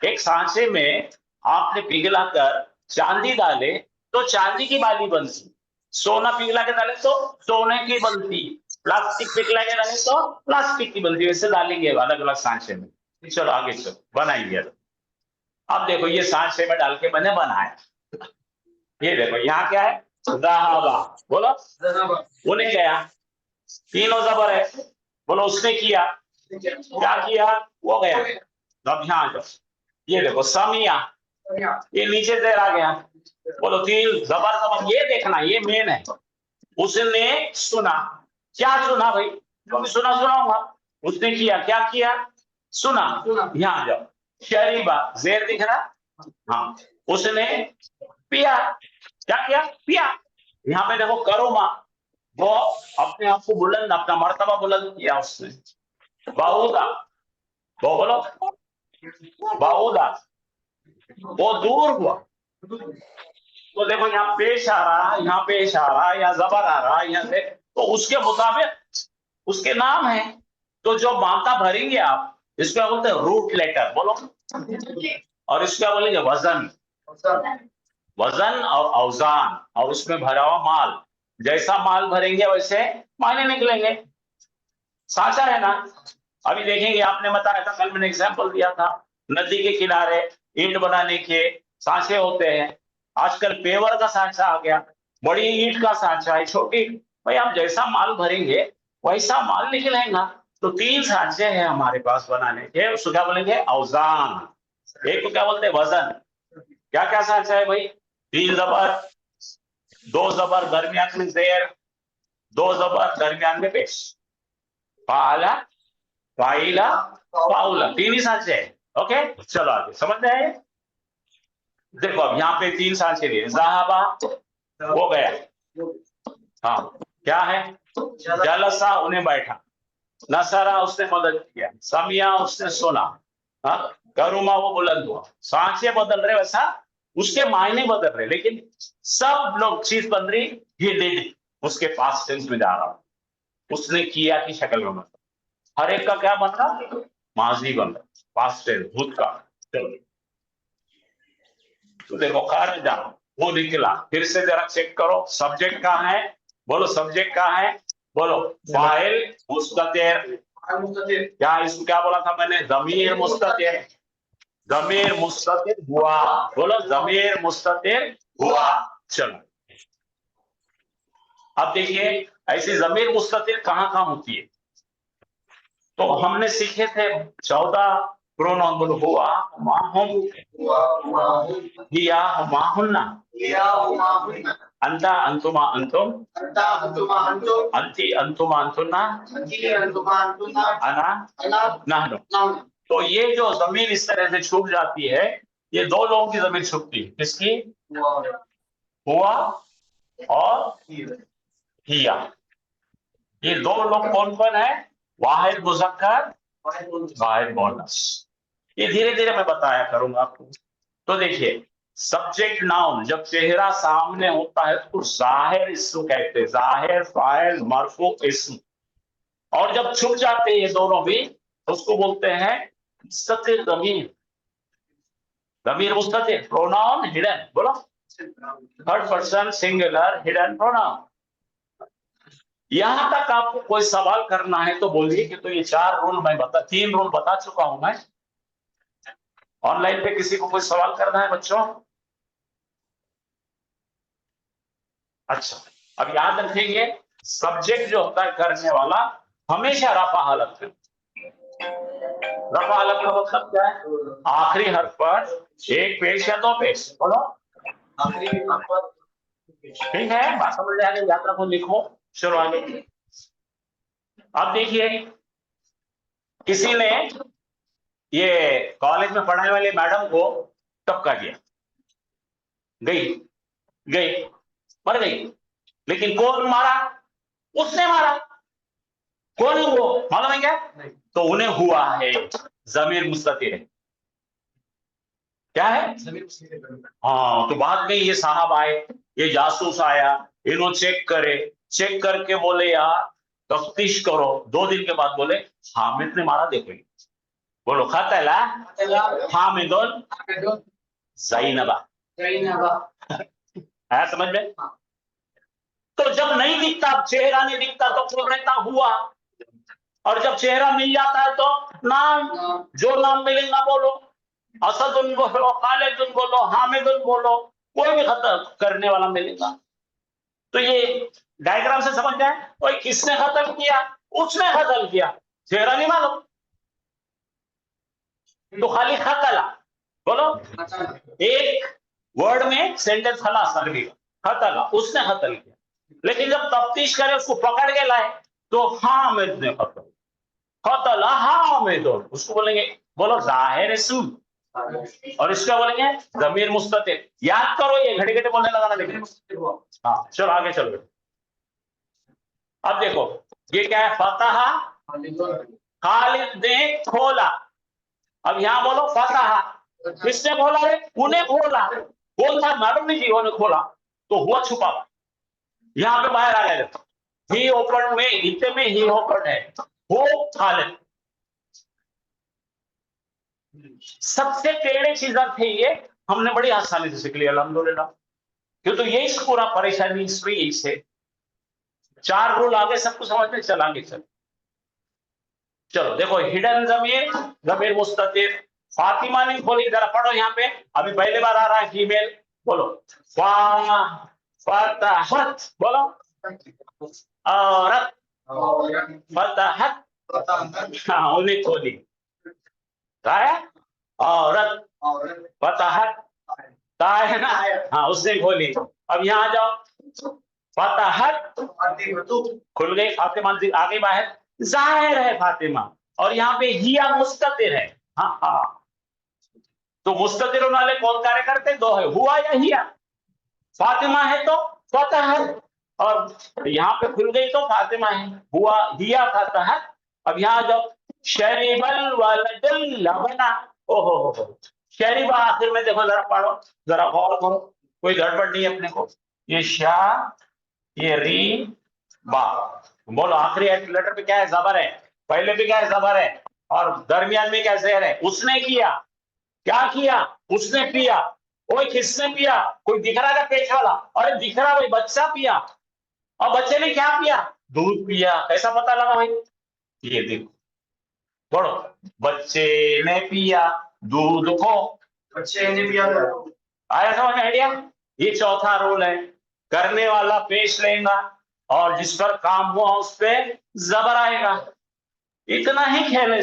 A: एक सांचे में आपने पिघलाकर चांदी डाले तो चांदी की बाली बनती, सोना पिघला के डाले तो सोने की बनती, प्लास्टिक पिघला के डाले तो प्लास्टिक की बनती। वैसे डालेंगे अलग अलग सांचे में। चलो आगे चलो, बनाइए। अब देखो, ये सांचे में डाल के मैंने बनाया। ये देखो, यहाँ क्या है? ज़हाबा, बोलो। उन्हें गया, तीनों जबर है, बोलो उसने किया। क्या किया? वो गया। अब यहाँ जाओ, ये देखो समिया, ये नीचे देर आ गया, बोलो 3 जबर जबर। ये देखना, ये मेन है। उसने सुना, क्या सुना भाई? जो भी सुना सुनाऊंगा। उसने किया, क्या किया? सुना। यहाँ जाओ, शरीबा, जेर दिख रहा? हाँ, उसने पिया, क्या किया? पिया। यहाँ पे देखो करोमा, वो अपने आप को बुलंद, अपना मर्तबा बुलंद किया उसने। बाऊदा, वो बोलो, बाऊदा, वो दूर हुआ। तो देखो, यहाँ पेश आ रहा, यहाँ पेश आ रहा, यहाँ जबर आ रहा, यहाँ से, तो उसके मुताबिक उसके नाम है। तो जो माता भरेंगे आप, इसको क्या बोलते हैं? रूट लेटर, बोलो। और इसको क्या बोलेंगे? वजन। वजन और औजान, और उसमें भरा हुआ माल। जैसा माल भरेंगे वैसे मायने निकलेंगे। साचा है ना? अभी देखेंगे, आपने बताया था, कल मैंने एग्जांपल दिया था, नदी के किनारे ईंट बनाने के सांचे होते हैं। आजकल पेवर का सांचा आ गया, बड़ी ईंट का सांचा है, छोटी। भाई आप जैसा माल भरेंगे वैसा माल निकलेगा। तो 3 सांचे हैं हमारे पास बनाने के, उसको क्या बोलेंगे? औजान। एक को क्या बोलते हैं? वजन। क्या क्या सांचा है भाई? 3 जबर, 2 जबर, दरमियान में जेर, 2 जबर, दरमियान में पेश। फाला, फाइला, फाउला, 3 ही सांचे हैं। ओके, चलो आगे, समझ में आए? देखो, अब यहाँ पे 3 सांचे लिए। ज़हाबा, वो गया। हाँ, क्या है? जलसा, उन्हें बैठा। नसरा, उसने मदद किया। समिया, उसने सुना। हाँ, करुमा, वो बुलंद हुआ। सांचे बदल रहे, वैसा उसके मायने बदल रहे, लेकिन सब लोग चीज बन रही। ही डिड, उसके पास टेंस में जा रहा हूं, उसने किया की शक्ल में। मतलब हर एक का क्या बन रहा? माजी बन रहा, पास्ट टेंस, भूतकाल। चलो, तो देखो, खारिजा, वो निकला। फिर से जरा चेक करो, सब्जेक्ट कहाँ है? बोलो, सब्जेक्ट कहाँ है? बोलो, फाइल मुस्ततिर। क्या इसको क्या बोला था मैंने? ज़मीर मुस्ततिर। ज़मीर मुस्ततिर हुआ, बोलो, ज़मीर मुस्ततिर हुआ। चलो, अब देखिए, ऐसी ज़मीर मुस्ततिर कहाँ कहाँ होती है? तो हमने सीखे थे 14 प्रोनाउन। बोलो, हुआ, माहुम, हिया, माहुन्ना, अंता, अंतुमा, अंतुम, अंती, अंतुमा, अंतुन्ना, अना, नहनु। तो ये जो जमीन इस तरह से छूट जाती है, ये 2 लोगों की जमीन छूटती है। किसकी? हुआ और हिया। ये 2 लोग कौन कौन है? वाहिद मुज़क्कर, वाहिद मुअन्नस। ये धीरे धीरे मैं बताया करूंगा आपको। तो देखिए, सब्जेक्ट नाउन जब चेहरा सामने होता है तो जाहिर इस्म कहते हैं, जाहिर फाइल मरफू इस्म। और जब छुप जाते हैं ये दोनों भी, उसको बोलते हैं मुस्ततिर ज़मीर। ज़मीर मुस्ततिर, प्रोनाउन हिडन, बोलो, third person singular hidden pronoun. यहां तक आपको कोई सवाल करना है तो बोलिए, कि तो ये 4 रूल मैं 3 रूल बता चुका हूं मैं। ऑनलाइन पे किसी को कोई सवाल करना है बच्चों? अच्छा, अब याद रखेंगे, सब्जेक्ट जो होता है करने वाला, हमेशा रफा हालत में। रफा हालत का मतलब क्या है? आखिरी हर्फ पर 1 पेश या 2 पेश, बोलो। ठीक है, बात समझ में आ गई? यात्रा को लिखो, शुरू आगे। अब देखिए, किसी ने ये कॉलेज में पढ़ाने वाले मैडम को टपका दिया, गई गई मर गई, लेकिन कौन मारा? उसने मारा। कौन है वो मालूम है क्या? तो उन्हें हुआ है, जमीर मुस्ततिर है। क्या है? हाँ, तो बाद में ये साहब आए, ये जासूस आया, इन्होंने चेक करके बोले यार तफ्तीश करो। 2 दिन के बाद बोले हामिद ने मारा, देखो ये। बोलो खतला हामिदुन ज़ैनबा। आया समझ में? तो जब नहीं दिखता, चेहरा नहीं दिखता तो कौन रहता? हुआ। और जब चेहरा मिल जाता है तो नाम, जो नाम मिलेगा बोलो। असदुन बोलो, खालिदुन बोलो, हामिदुन बोलो, कोई भी खत्म करने वाला मिलेगा। तो ये डायग्राम से समझ जाए, कोई किसने खत्म किया? उसने खत्म किया, चेहरा नहीं मालूम, तो खाली खतला बोलो। एक वर्ड में सेंटेंस खलास कर दिया, खतला, उसने खत्म किया। लेकिन जब तफ्तीश करे, उसको पकड़ के लाए, तो हामिद ने खत्म, खतला हामिद, उसको बोलेंगे, बोलो जाहिर इस्म, और इसका बोलेंगे ज़मीर मुस्ततिर। याद करो, ये घड़ी घड़ी बोलने लगा ना, देखिए। हाँ चलो आगे चलो। अब देखो ये क्या है? फतहा, खालिद ने खोला। अब यहां बोलो फतहा, किसने खोला रे? उन्हें खोला। कौन था? मालूम नहीं जी, उन्हें खोला, तो हुआ छुपा हुआ। यहां पे बाहर आ गया, ही ओपन में, इतने में ही ओपन है, वो खालिद। सबसे टेढ़े चीजें थे ये, हमने बड़ी आसानी से सीख लिया अल्हम्दुलिल्लाह। क्यों? तो यही पूरा परेशानी इसमें यही से 4 रूल आगे सबको समझ में चलांगे। चलो देखो, हिडन जमीर, जमीर मुस्ततिर। फातिमा ने खोली, जरा पढ़ो यहाँ पे, अभी पहली बार आ रहा है फीमेल, बोलो फतहत, बोलो औरत, फतहत, हाँ उन्हें खोली, औरत, फतहत, है ना? हाँ उसने खोली। अब यहाँ जाओ, फतहत खुल गई, फातिमा आ गई बाहर, जाहिर है फातिमा। और यहाँ पे हिया मुस्ततिर है। हाँ हाँ, तो मुस्ततिर वाले कौन कार्य करते? 2 है, हुआ या हिया। फातिमा है तो फतहत, और यहाँ पे खुल गई तो फातिमा है, हुआ हिया फतहत। अब यहाँ जाओ, शरीबल वलदुल लबना, ओहो हो, शरीबा आखिर में देखो, जरा पढ़ो, जरा गौर करो, कोई गड़बड़ नहीं है अपने को। ये शाह, ये री बा, बोलो आखिरी लेटर पे क्या है? जबर है। पहले भी क्या है? जबर है। और दरमियान में क्या ज़ेर है? उसने किया। क्या किया? उसने पिया। ओए किसने पिया? कोई दिख रहा है पेश वाला? अरे दिख रहा भाई, बच्चा पिया। और बच्चे ने क्या पिया? दूध पिया। कैसा पता लगा भाई? ये देखो, पढ़ो, बच्चे ने पिया दूध को, बच्चे ने पिया। आया समझ में आइडिया? ये चौथा रूल है, करने वाला पेश लेगा और जिस पर काम हुआ उस पर जबर आएगा। इतना ही खेल है।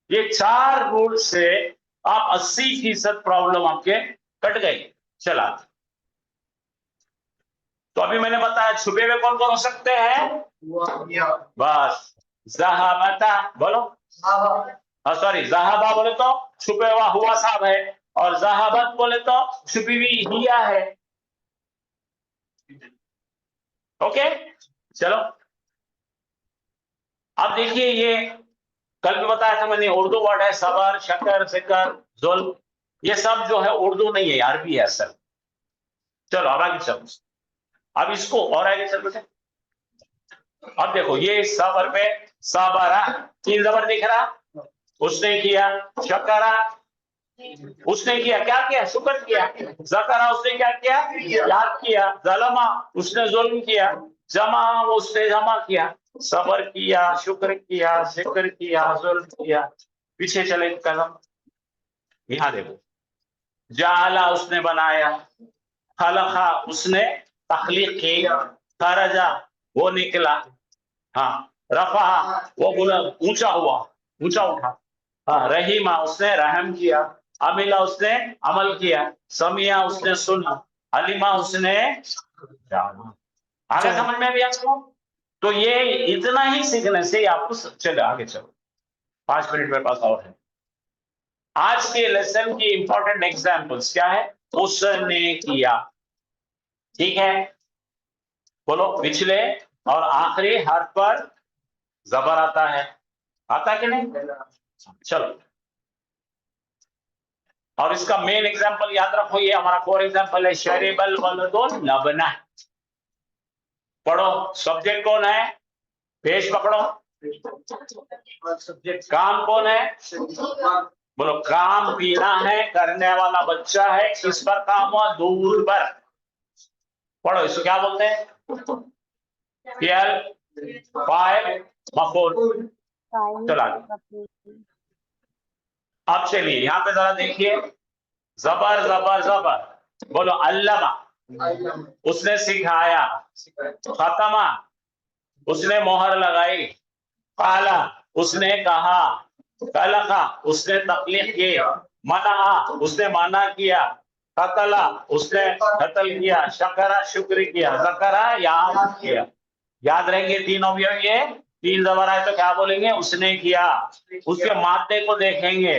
A: ये 4 रूल से आप 80% प्रॉब्लम आपके कट गई। चला, तो अभी मैंने बताया छुपे हुए कौन कौन हो सकते हैं? बस ज़हाबता, बोलो, सॉरी ज़हाबा बोले तो छुपे हुआ हुआ साहब है, और ज़हाबत बोले तो छुपी हुई हिया है। ओके चलो, अब देखिए, ये कल भी बताया था मैंने, उर्दू वर्ड है सबर, शकर, सिकर, जुल्म। ये सब जो है उर्दू नहीं है, अरबी है असल। चलो अब आगे चलो, अब इसको और आगे चल बेटे। अब देखो ये सबर पे सबरा, 3 जबर दिख रहा, उसने किया। शकरा, उसने किया, क्या किया? शुक्र किया। ज़करा, उसने क्या किया? याद किया। ज़लमा, उसने जुल्म किया। जमा, उसने जमा किया। सबर किया, शुक्र किया, जिक्र किया, जुल्म किया। पीछे चले कदम, यहाँ देखो, जाला, उसने बनाया। खलका, उसने तख्लीक की। खरजा, वो निकला। हाँ, रफा, वो बुलंद ऊंचा हुआ, ऊंचा उठा। हाँ, रहीमा, उसने रहम किया। अमिला, उसने अमल किया। समिया, उसने सुना। अलिमा, उसने जाना। आगे समझ में भी आपको? तो ये इतना ही सीखने से ही आपको चले आगे चलो। 5 मिनट मेरे पास और है। आज के लेसन की इंपॉर्टेंट एग्जाम्पल्स क्या है? उसने किया, ठीक है, बोलो पिछले और आखिरी हर्फ पर जबर आता है, आता कि नहीं? चलो, और इसका मेन एग्जांपल याद रखो, ये हमारा कोर एग्जांपल है, शरीबल वलदुन लबना। पढ़ो, सब्जेक्ट कौन है? पेश पकड़ो, काम कौन है? बोलो, काम पीना है, करने वाला बच्चा है, किस पर काम हुआ? दूध पर। पढ़ो, इसको क्या बोलते हैं? फियल, फाइल, मफूल। चला, अब चलिए यहां पे जरा देखिए, जबर जबर जबर, बोलो अल्लमा, उसने सिखाया, खतमा, उसने मोहर लगाई, काला, उसने कहा, कलका, उसने तकलीफ की, मना, उसने मना किया, कतला, उसने कत्ल किया, शकरा, शुक्र किया, जकरा, याद किया। याद रहेंगे तीनों भी। ये 3 जबर आए तो क्या बोलेंगे? उसने किया। उसके माते को देखेंगे,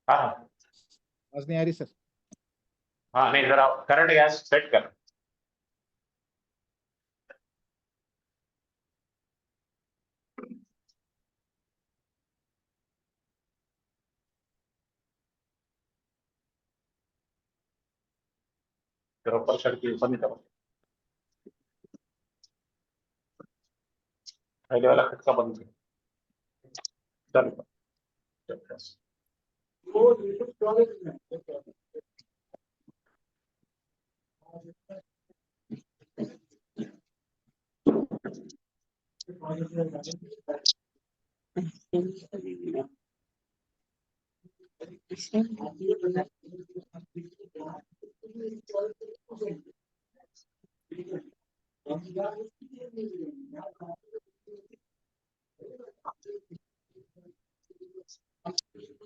A: हाँ
H: आवाज नहीं आ रही सर।
A: हाँ, नहीं जरा करंट गैस सेट कर। जरा ऊपर सड़की बंद करो, पहले वाला खटका बंद करो। चलो,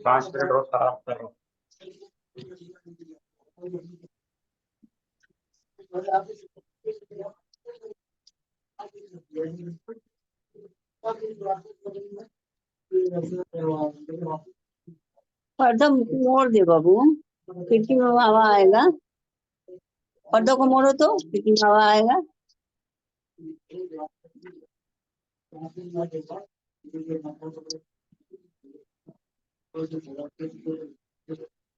A: ट्रांसपेरेंट रोज खराब कर रहा हूँ।
I: पर्दा मोड़ दे बाबू, खिड़की में हवा आएगा। पर्दों को मोड़ो तो खिड़की में हवा आएगा।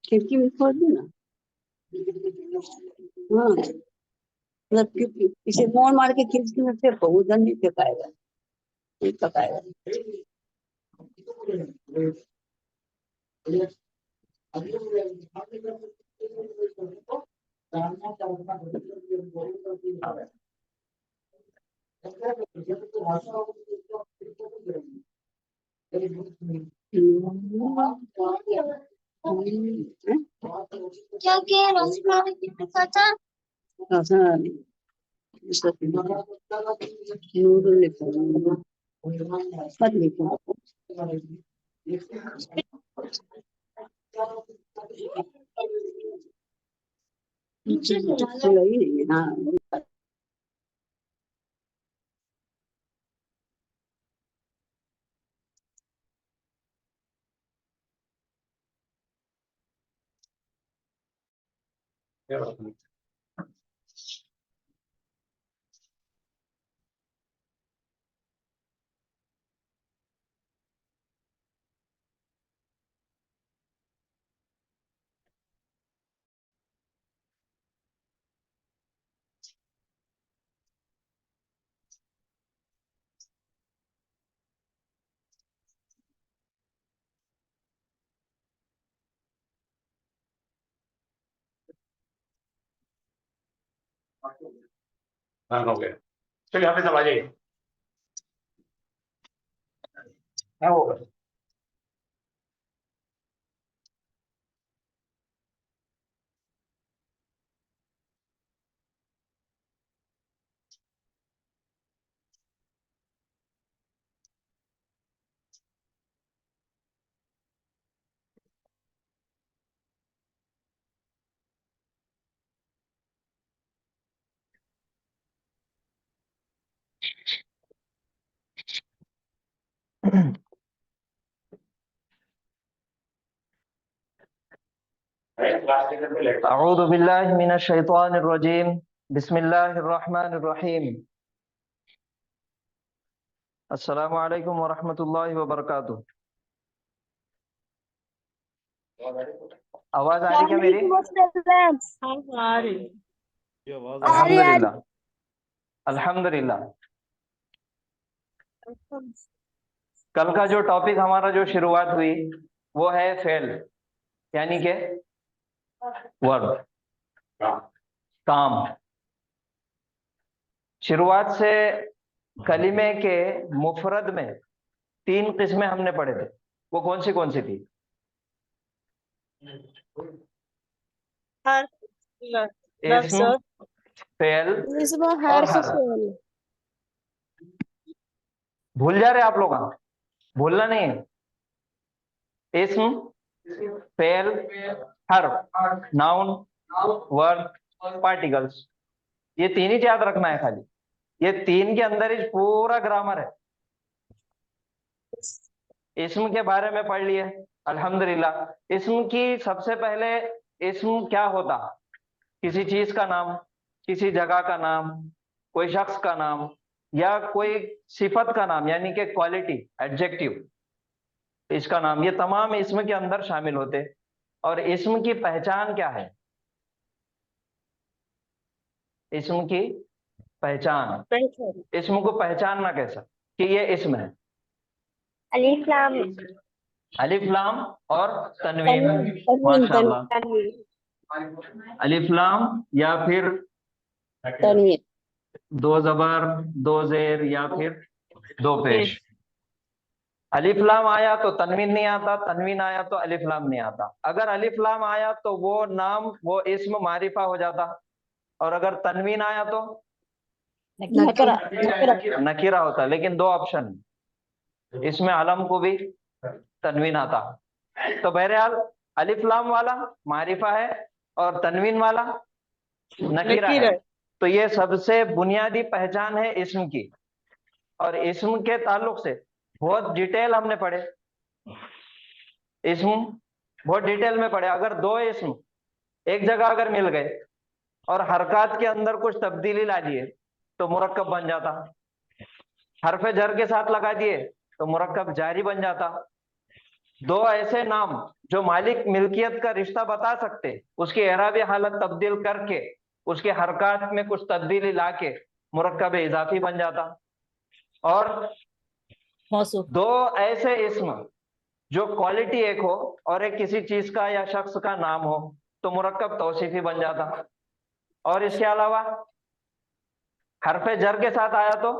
I: खिड़की में खोल दो ना। हाँ, मतलब इसे मोड़ मार के खिड़की में फेंको, उधर नहीं फेंकाएगा, नहीं पकाएगा। क्या क्या नूडल लिखो, मत लिखो। लगी नहीं है। हाँ,
A: हाँ, हो गया। चलिए यहाँ पे सब आ जाइए। हाँ, हो गया।
J: अऊज़ु बिल्लाहि मिनश शैतानिर रजीम बिस्मिल्लाहिर रहमानिर रहीम अस्सलामु अलैकुम व रहमतुल्लाहि व बरकातुहू। आवाज आ रही क्या मेरी?
G: हाँ आ रही।
J: अल्हम्दुलिल्लाह अल्हम्दुलिल्लाह। कल का जो टॉपिक हमारा जो शुरुआत हुई वो है फेल, यानी के वर्ब, काम। शुरुआत से कलिमे के मुफरद में 3 किस्में हमने पढ़े थे, वो कौन सी थी?
G: हर
J: इस्म, फेल और हर्फ। भूल जा रहे आप लोग? भूलना नहीं है। इस्म, फेल, हर्फ, नाउन, वर्ब, पार्टिकल्स, ये 3 ही याद रखना है खाली। ये 3 के अंदर ही पूरा ग्रामर है। इस्म के बारे में पढ़ लिए अल्हम्दुलिल्लाह। इस्म की सबसे पहले इस्म क्या होता? किसी चीज का नाम, किसी जगह का नाम, कोई शख्स का नाम या कोई सिफत का नाम, यानी कि क्वालिटी, एडजेक्टिव, इसका नाम, ये तमाम इस्म के अंदर शामिल होते। और इस्म की पहचान क्या है? इस्म की पहचान, इस्म को पहचानना कैसा कि ये इस्म है?
I: अलिफ लाम
J: अलिफ लाम और तनवीन। माशाअल्लाह। अलिफ लाम या फिर
I: तनवीन
J: 2 ज़बर 2 ज़ेर या फिर 2 पेश। अलिफ लाम आया तो तनवीन नहीं आता, तनवीन आया तो अलिफ लाम नहीं आता। अगर अलिफ लाम आया तो वो नाम, वो इस्म मारिफा हो जाता, और अगर तनवीन आया तो नकीरा होता। लेकिन 2 ऑप्शन, इसमें अलम को भी तनवीन आता। तो बहरहाल अलिफ लाम वाला मारिफा है और तनवीन वाला नकीरा है। तो ये सबसे बुनियादी पहचान है इस्म की। और इस्म के ताल्लुक से बहुत डिटेल हमने पढ़े, इस्म बहुत डिटेल में पढ़े। अगर 2 इस्म एक जगह अगर मिल गए और हरकत के अंदर कुछ तब्दीली ला दिए तो मुरक्कब बन जाता। हरफ जर के साथ लगा दिए तो मुरक्कब जारी बन जाता। 2 ऐसे नाम जो मालिक मिल्कियत का रिश्ता बता सकते, उसकी एराबी हालत तब्दील करके उसके हरकत में कुछ तब्दीली लाके मुरक्कब इजाफी बन जाता। और 2 ऐसे इस्म जो क्वालिटी एक हो और एक किसी चीज का या शख्स का नाम हो तो मुरक्कब तौसीफी बन जाता। और इसके अलावा हरफ जर के साथ आया तो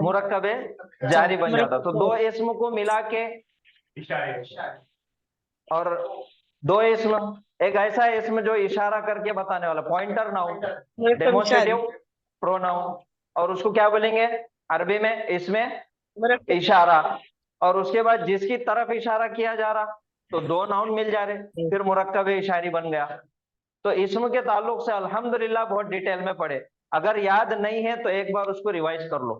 J: मुरक्कब जारी बन जाता। तो 2 इस्म को मिला के, और 2 इस्म, एक ऐसा इस्म जो इशारा करके बताने वाला, पॉइंटर नाउन, डेमोस्ट्रेटिव प्रोनाउन, और उसको क्या बोलेंगे अरबी में? इसमें इशारा। और उसके बाद जिसकी तरफ इशारा किया जा रहा तो 2 नाउन मिल जा रहे, फिर मुरक्कब इशारी बन गया। तो इस्म के ताल्लुक से अल्हम्दुलिल्लाह बहुत डिटेल में पढ़े। अगर याद नहीं है तो एक बार उसको रिवाइज कर लो,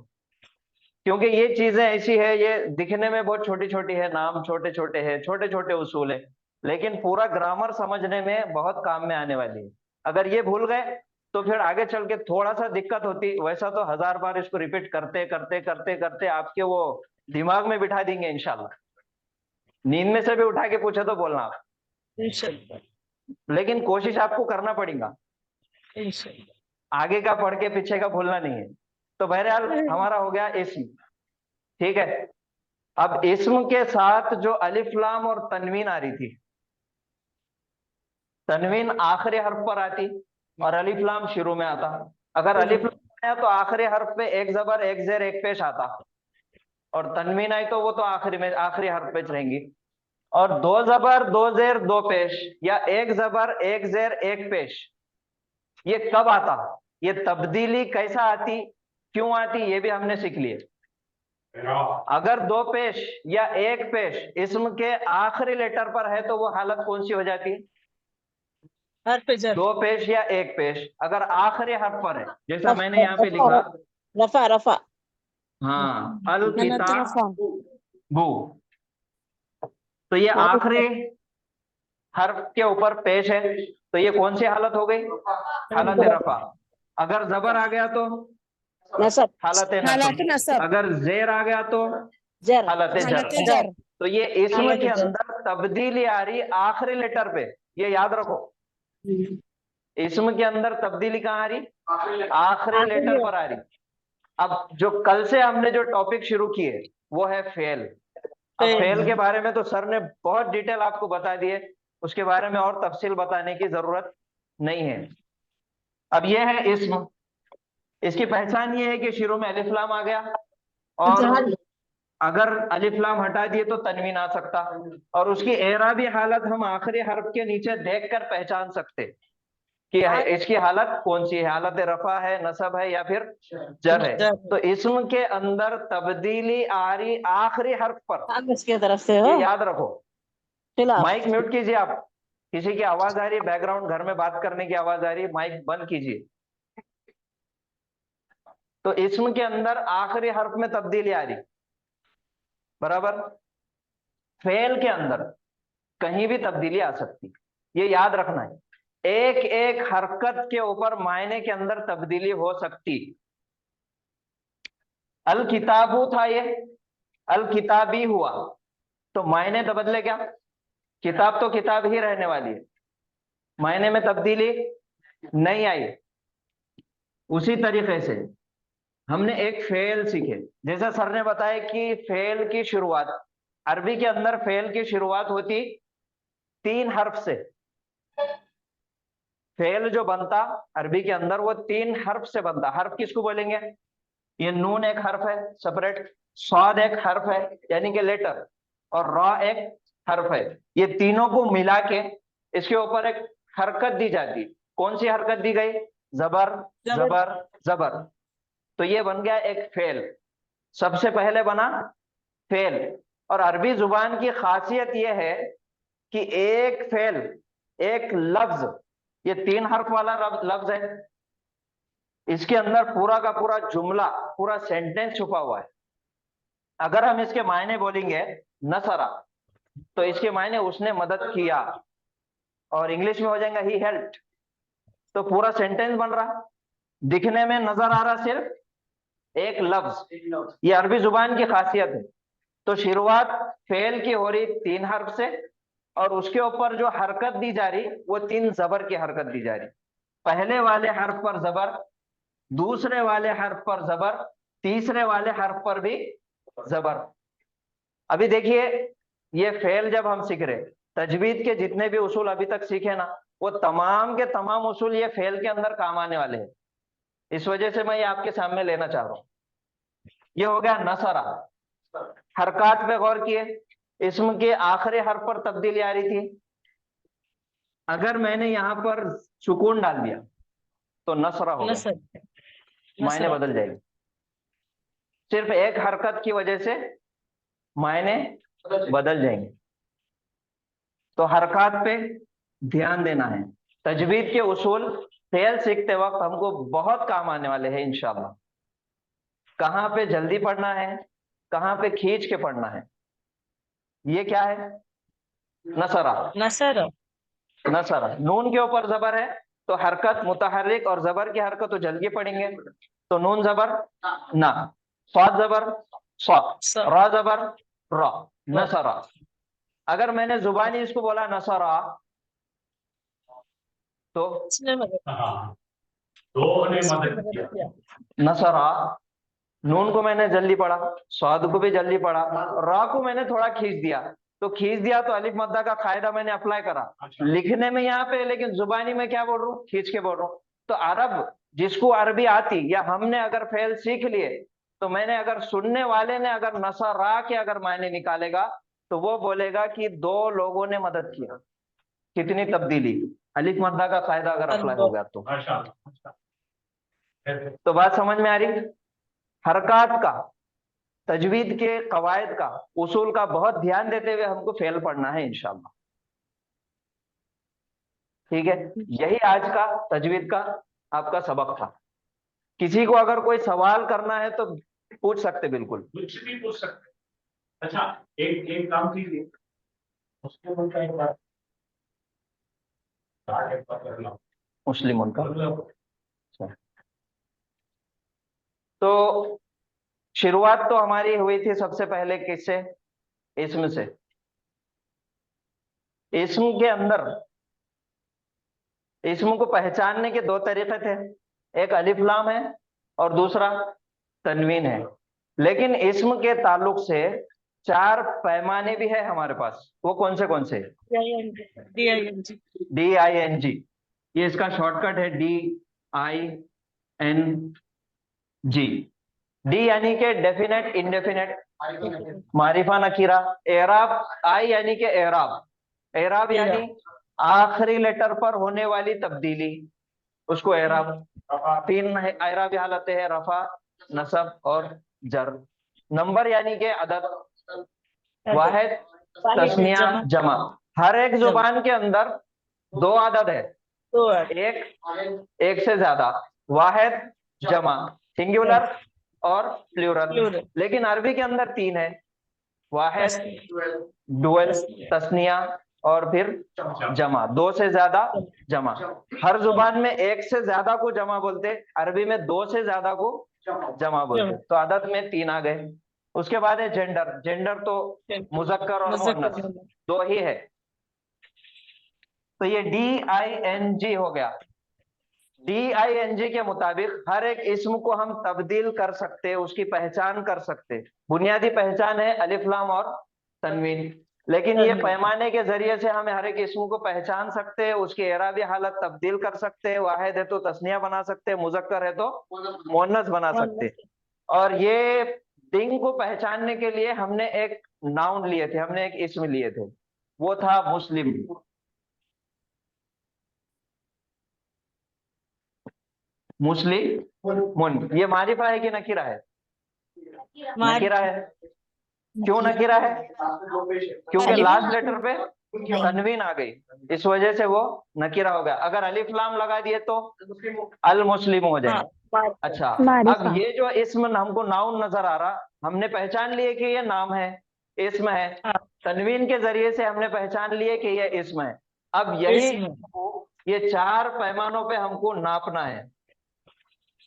J: क्योंकि ये चीजें ऐसी है, ये दिखने में बहुत छोटी छोटी है, नाम छोटे छोटे हैं, छोटे छोटे उसूल है, लेकिन पूरा ग्रामर समझने में बहुत काम में आने वाली है। अगर ये भूल गए तो फिर आगे चल के थोड़ा सा दिक्कत होती। वैसा तो 1000 बार इसको रिपीट करते करते करते करते आपके वो दिमाग में बिठा देंगे इंशाल्लाह। नींद में से भी उठा के पूछे तो बोलना आप, लेकिन कोशिश आपको करना पड़ेगा। आगे का पढ़ के पीछे का भूलना नहीं है। तो बहरहाल हमारा हो गया इस्म, ठीक है। अब इस्म के साथ जो अलिफ लाम और तनवीन आ रही थी, तनवीन आखिरी हर्फ पर आती और अलिफ लाम शुरू में आता। अगर अलिफ लाम आया तो आखिरी हर्फ पे 1 ज़बर 1 ज़ेर 1 पेश आता, और तनवीन आई तो वो तो आखिरी में आखिरी हर्फ पे रहेंगी। और 2 ज़बर 2 ज़ेर 2 पेश या 1 ज़बर 1 ज़ेर 1 पेश, ये कब आता, ये तब्दीली कैसा आती, क्यों आती, ये भी हमने सीख लिए। अगर 2 पेश या 1 पेश इस्म के आखिरी लेटर पर है तो वो हालत कौन सी हो जाती? 2 पेश या 1 पेश अगर आखिरी हर्फ पर है, जैसा मैंने यहाँ पे लिखा
I: रफा रफा
J: हाँ, अल किताबु। तो ये आखिरी हर्फ के ऊपर पेश है, तो ये कौन सी हालत हो गई? हालत रफा। अगर जबर आ गया तो
I: नसब,
J: हालत नसब। अगर जेर आ गया तो
I: जर,
J: हालत जर। तो ये इसम के अंदर तब्दीली आ रही आखिरी लेटर पे, ये याद रखो। इसम के अंदर तब्दीली कहाँ आ रही? आखिरी लेटर पर आ रही। अब जो कल से हमने जो टॉपिक शुरू किए वो है फेल। अब फेल के बारे में तो सर ने बहुत डिटेल आपको बता दिए, उसके बारे में और तफसील बताने की जरूरत नहीं है। अब ये है इस्म। इसकी पहचान ये है कि शुरू में अलिफ लाम आ गया, और अगर अलिफ लाम हटा दिए तो तनवीन आ सकता, और उसकी एराबी हालत हम आखिरी हर्फ के नीचे देखकर पहचान सकते कि इसकी हालत कौन सी है, हालत रफा है, नसब है, या फिर जर है। तो इस्म के अंदर तब्दीली आ रही आखिरी हर्फ पर,
I: इसके तरफ से हो।
J: ये याद रखो। माइक म्यूट कीजिए आप, किसी की आवाज आ रही है बैकग्राउंड, घर में बात करने की आवाज आ रही है, माइक बंद कीजिए। तो इस्म के अंदर आखिरी हर्फ में तब्दीली आ रही, बराबर। फेल के अंदर कहीं भी तब्दीली आ सकती, ये याद रखना है। एक एक हरकत के ऊपर मायने के अंदर तब्दीली हो सकती। अल किताबू था, ये अल किताबी हुआ, तो मायने तो बदले क्या? किताब तो किताब ही रहने वाली है, मायने में तब्दीली नहीं आई। उसी तरीके से हमने एक फेल सीखे, जैसे सर ने बताया कि फेल की शुरुआत, अरबी के अंदर फेल की शुरुआत होती 3 हर्फ से। फेल जो बनता अरबी के अंदर वो 3 हर्फ से बनता। हर्फ किसको बोलेंगे? ये नून एक हर्फ है सेपरेट, स्वाद एक हर्फ है यानी कि लेटर, और रॉ एक हर्फ है। ये तीनों को मिला के इसके ऊपर एक हरकत दी जाती। कौन सी हरकत दी गई? जबर जबर जबर। तो ये बन गया एक फेल, सबसे पहले बना फेल। और अरबी जुबान की खासियत यह है कि एक फेल, एक लफ्ज, ये 3 हर्फ वाला लफ्ज है, इसके अंदर पूरा का पूरा जुमला, पूरा सेंटेंस छुपा हुआ है। अगर हम इसके मायने बोलेंगे नसरा, तो इसके मायने उसने मदद किया, और इंग्लिश में हो जाएगा ही हेल्प्ड। तो पूरा सेंटेंस बन रहा, दिखने में नजर आ रहा सिर्फ एक लफ्ज। ये अरबी जुबान की खासियत है। तो शुरुआत फेल की हो रही 3 हर्फ से, और उसके ऊपर जो हरकत दी जा रही वो 3 जबर की हरकत दी जा रही। पहले वाले हर्फ पर जबर, दूसरे वाले हर्फ पर जबर, तीसरे वाले हर्फ पर भी जबर। अभी देखिए, ये फेल जब हम सीख रहे, तजवीद के जितने भी उसूल अभी तक सीखे ना, वो तमाम के तमाम उसूल ये फेल के अंदर काम आने वाले हैं। इस वजह से मैं ये आपके सामने लेना चाह रहा हूं। ये हो गया नसरा। हरकत पे गौर किए, इसम के आखिरी हर्फ पर तब्दीली आ रही थी। अगर मैंने यहां पर सुकून डाल दिया तो नसरा हो गया, मायने बदल जाएंगे। सिर्फ एक हरकत की वजह से मायने बदल जाएंगे। तो हरकत पे ध्यान देना है। तजवीद के उसूल फेल सीखते वक्त हमको बहुत काम आने वाले हैं इंशाल्लाह। कहां पे जल्दी पढ़ना है, कहां पे खींच के पढ़ना है। ये क्या है? नसरा।
G: नसर
J: नसरा, नून के ऊपर जबर है, तो हरकत मुतहर्रिक और जबर की हरकत तो जल्दी पढ़ेंगे। तो नून जबर ना, स्वाद जबर स्वाद, रा जबर रा, नसरा। अगर मैंने जुबानी इसको बोला नसरा, तो नसरा, नून को मैंने जल्दी पढ़ा, स्वाद को भी जल्दी पढ़ा, रा को मैंने थोड़ा खींच दिया। तो खींच दिया तो अलिफ मद्दा का कायदा मैंने अप्लाई करा लिखने में यहाँ पे, लेकिन जुबानी में क्या बोल रहा हूँ? खींच के बोल रहा हूँ। तो अरब जिसको अरबी आती, या हमने अगर फेल सीख लिए, तो मैंने अगर सुनने वाले ने अगर नसरा के अगर मायने निकालेगा, तो वो बोलेगा कि 2 लोगों ने मदद किया। कितनी तब्दीली, अलिफ मद्दा का कायदा अगर अप्लाई हो गया तो बात समझ में आ रही? हरकत का, तजवीद के कवायद का, उसूल का बहुत ध्यान देते हुए हमको फेल पढ़ना है इंशाल्लाह। ठीक है, यही आज का तजवीद का आपका सबक था। किसी को अगर कोई सवाल करना है तो पूछ सकते बिल्कुल।
A: कुछ भी पूछ सकते। अच्छा, एक काम कीजिए, उसके ऊपर एक बार करना
J: मुस्लिम उनका। तो शुरुआत तो हमारी हुई थी सबसे पहले किससे? इस्म से। इस्म के अंदर इस्म को पहचानने के दो तरीके थे, एक अलिफ लाम है और दूसरा तनवीन है। लेकिन इस्म के ताल्लुक से 4 पैमाने भी है हमारे पास। वो कौन से? DING, ये इसका शॉर्टकट है, DING। डी यानी के डेफिनेट इंडेफिनेट, मारिफा नकीरा। एराब, आई यानी के एराब, एराब यानी आखिरी लेटर पर होने वाली तब्दीली, उसको एराब। 3 एराबी हालतें हैं, रफा, नसब और जर। नंबर यानी के अदद, वाहिद, तस्निया, जमा। हर एक जुबान के अंदर 2 अदद है, एक से ज्यादा, वाहिद, जमा, सिंगुलर और प्लूरल। लेकिन अरबी के अंदर 3 है, वाहिद, डुअल, तस्निया और फिर जमा, 2 से ज्यादा, जमा। हर जुबान में 1 से ज्यादा को जमा बोलते, अरबी में 2 से ज्यादा को जमा बोलते। तो अदद में 3 आ गए। उसके बाद है जेंडर। जेंडर तो मुजक्कर और मुअन्नस 2 ही है। तो ये DING हो गया। DING के मुताबिक हर एक इस्म को हम तब्दील कर सकते, उसकी पहचान कर सकते। बुनियादी पहचान है अलिफ लाम और तनवीन, लेकिन ये पैमाने के जरिए से हमें हर एक इस्म को पहचान सकते हैं, उसकी एराबी हालत तब्दील कर सकते हैं। वाहिद है तो तस्निया बना सकते हैं, मुजक्कर है तो मुअन्नस बना सकते हैं। और ये डिंग को पहचानने के लिए हमने एक नाउन लिए थे, हमने एक इस्म लिए थे, वो था मुस्लिम। मुस्लिम, ये मारिफा है कि नकीरा है? नकीरा है। क्यों नकीरा है? क्योंकि लास्ट लेटर पे तनवीन आ गई, इस वजह से वो नकीरा हो गया। अगर अलिफ लाम लगा दिए तो अल मुस्लिम हो जाए। अच्छा, अब ये जो इस्म हमको नाउन नजर आ रहा, हमने पहचान लिए कि ये नाम है, इस्म है। तनवीन के जरिए से हमने पहचान लिए कि ये इस्म है। अब यही ये 4 पैमानों पे हमको नापना है।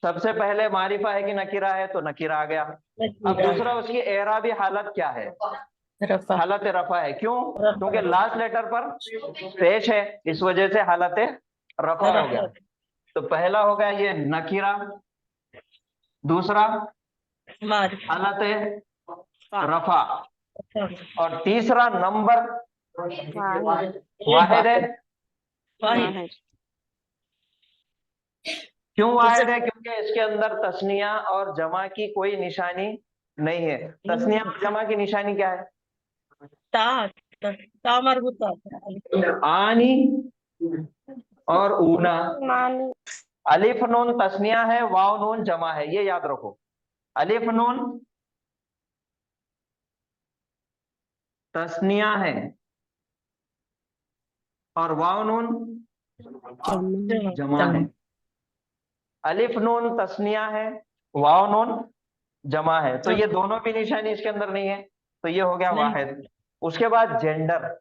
J: सबसे पहले मारिफा है कि नकीरा है, तो नकीरा आ गया। अब दूसरा, उसकी एराबी हालत क्या है? हालत रफा है। क्यों? क्योंकि लास्ट लेटर पर पेश है, इस वजह से हालत रफा हो गया। तो पहला हो गया ये नकीरा, दूसरा हालत रफा, और तीसरा नंबर वाहिद है। क्यों वाहिद है? क्योंकि इसके अंदर तस्निया और जमा की कोई निशानी नहीं है। तस्निया और जमा की निशानी क्या है? आनी और ऊना। अलिफ नून तस्निया है, वाव नून जमा है, ये याद रखो। अलिफ नून तस्निया है और वाव नून जमा है। अलिफ नून तस्निया है, वाव नून जमा है, तो ये दोनों भी निशानी इसके अंदर नहीं है, तो ये हो गया वाहिद। उसके बाद जेंडर,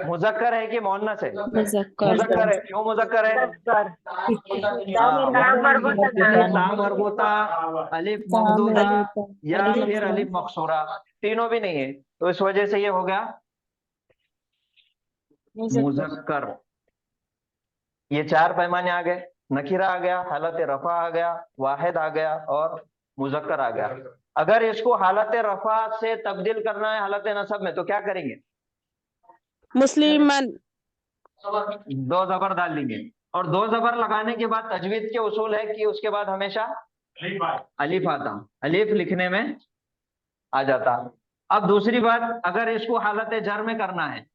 J: मुजक्कर है कि मुअन्नस है? मुजक्कर है। क्यों मुजक्कर है? लाम मरबूता, अलिफ ममदूदा या फिर अलिफ मकसूरा, तीनों भी नहीं है, तो इस वजह से ये हो गया मुजक्कर। ये 4 पैमाने आ गए, नकीरा आ गया, हालत रफा आ गया, वाहिद आ गया और मुजक्कर आ गया। अगर इसको हालत रफा से तब्दील करना है हालत नसब में, तो क्या करेंगे?
F: मुस्लिमन
J: 2 जबर डाल देंगे, और 2 जबर लगाने के बाद तजवीद के उसूल है कि उसके बाद हमेशा अलिफ आता, अलिफ लिखने में आ जाता। अब दूसरी बात, अगर इसको हालत जर में करना है,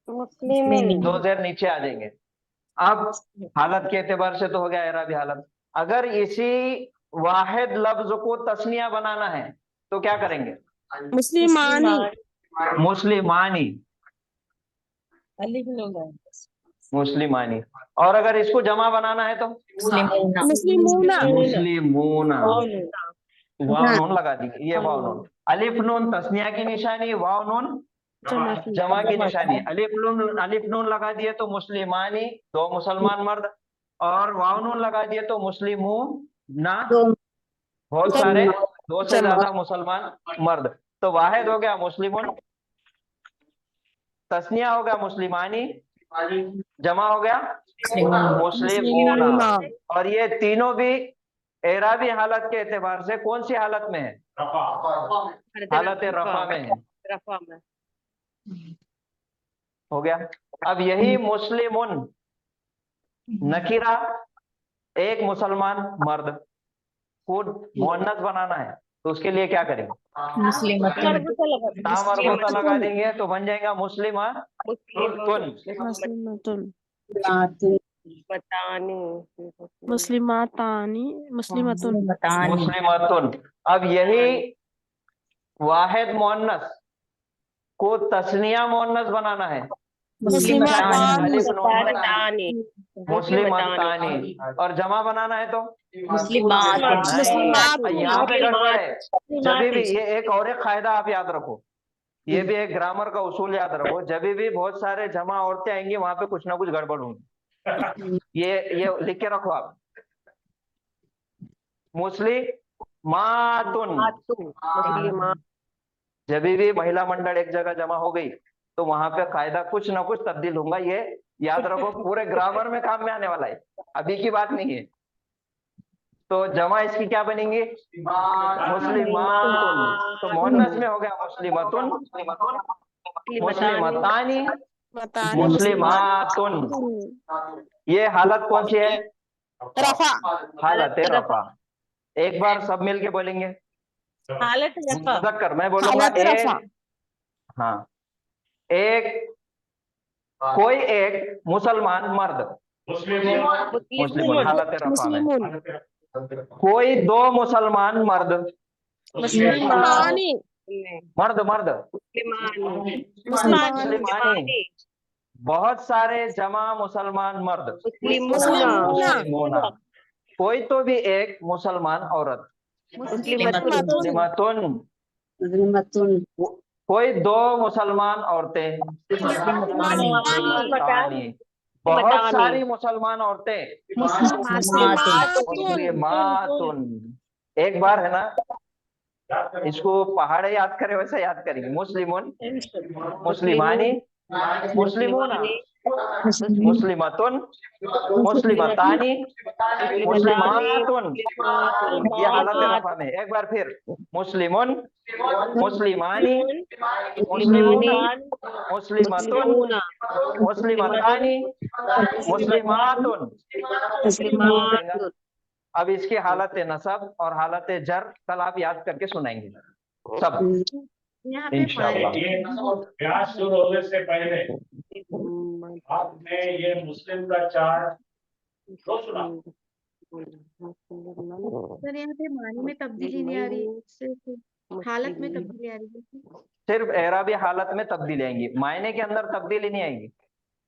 J: 2 जेर नीचे आ जाएंगे। अब हालत के एतबार से तो हो गया एराबी हालत। अगर इसी वाहिद लफ्ज को तस्निया बनाना है तो क्या करेंगे?
F: मुस्लिमानी
J: मुस्लिमानी, मुस्लिमानी। और अगर इसको जमा बनाना है तो
F: मुस्लिमूना
J: मुस्लिमूना। वाव नून लगा दी, ये वाव नून। अलिफ नून तस्निया की निशानी, वाव नून जमा की निशानी। अलिफ नून लगा दिए तो मुस्लिमानी, 2 मुसलमान मर्द, और वाव नून लगा दिए तो मुस्लिमू ना, बहुत सारे, 2 से ज्यादा मुसलमान मर्द। तो वाहिद हो गया मुस्लिमुन, तस्निया हो गया मुस्लिमानी, जमा हो गया मुस्लिमूना। और ये तीनों भी एराबी हालत के एतबार से कौन सी हालत में है? हालत रफा में है।
G: रफा में।
J: हो गया। अब यही मुस्लिमुन नकीरा, एक मुसलमान मर्द को मुअन्नस बनाना है, तो उसके लिए क्या करेंगे? ता मरबूता लगा देंगे तो बन जाएगा मुस्लिमातुन। मुस्लिमातुन। अब यही वाहिद मुअन्नस को तस्निया मुअन्नस बनाना है,
G: मुस्लिमातानी।
J: मुस्लिमातानी। और जमा बनाना है तो
G: मुस्लिमात।
J: यहाँ पे गड़बड़ है। जब भी ये एक और एक कायदा आप याद रखो, ये भी एक ग्रामर का उसूल याद रखो, जब भी बहुत सारे जमा औरतें आएंगी वहां पे कुछ ना कुछ गड़बड़ होगी। ये लिख के रखो आप, मुस्लिमातुन। जब भी महिला मंडल एक जगह जमा हो गई तो वहां पे कायदा कुछ ना कुछ तब्दील होगा, ये याद रखो, पूरे ग्रामर में काम में आने वाला है, अभी की बात नहीं है। तो जमा इसकी क्या बनेंगी? मुस्लिमातुन। तो मुअन्नस में हो गया मुस्लिमातुन, मुस्लिमातानी, मुस्लिमातुन। ये हालत कौन सी है?
G: रफा।
J: हालत रफा। एक बार सब मिलके बोलेंगे,
G: हालत रफा।
J: मुज़क्कर मैं बोलूंगा एक, हाँ, एक, कोई एक मुसलमान मर्द, मुस्लिम हालत रफा में। कोई 2 मुसलमान मर्द, मर्द मुस्लिमानी। बहुत सारे जमा मुसलमान मर्द, मुस्लिमूना। कोई तो भी एक मुसलमान औरत, मुस्लिमतुन। कोई 2 मुसलमान औरतें, मुस्लिमातानी। बहुत सारी मुसलमान औरतें, मुस्लिमातुन। एक बार है ना, इसको पहाड़ याद करे वैसे याद करेंगे। मुस्लिमुन, मुस्लिमानी, मुस्लिमूना, मुस्लिमतुन, मुस्लिमतानी, मुस्लिमातुन। ये हालत रफा में। एक बार फिर, मुस्लिमुन, मुस्लिमानी, मुस्लिमूना, मुस्लिमतुन, मुस्लिमतानी, मुस्लिमातुन। अब इसकी हालत नसब और हालत जर कल आप याद करके सुनाएंगे सब इंशाअल्लाह।
A: क्लास शुरू होने से पहले आपने ये मुस्लिम का चार्ट तो सुना?
K: सर यहाँ पे मानी में तब्दीली नहीं आ रही, सिर्फ हालत में तब्दीली आ रही है।
J: सिर्फ एराबी हालत में तब्दीली आएंगी, मायने के अंदर तब्दीली नहीं आएगी।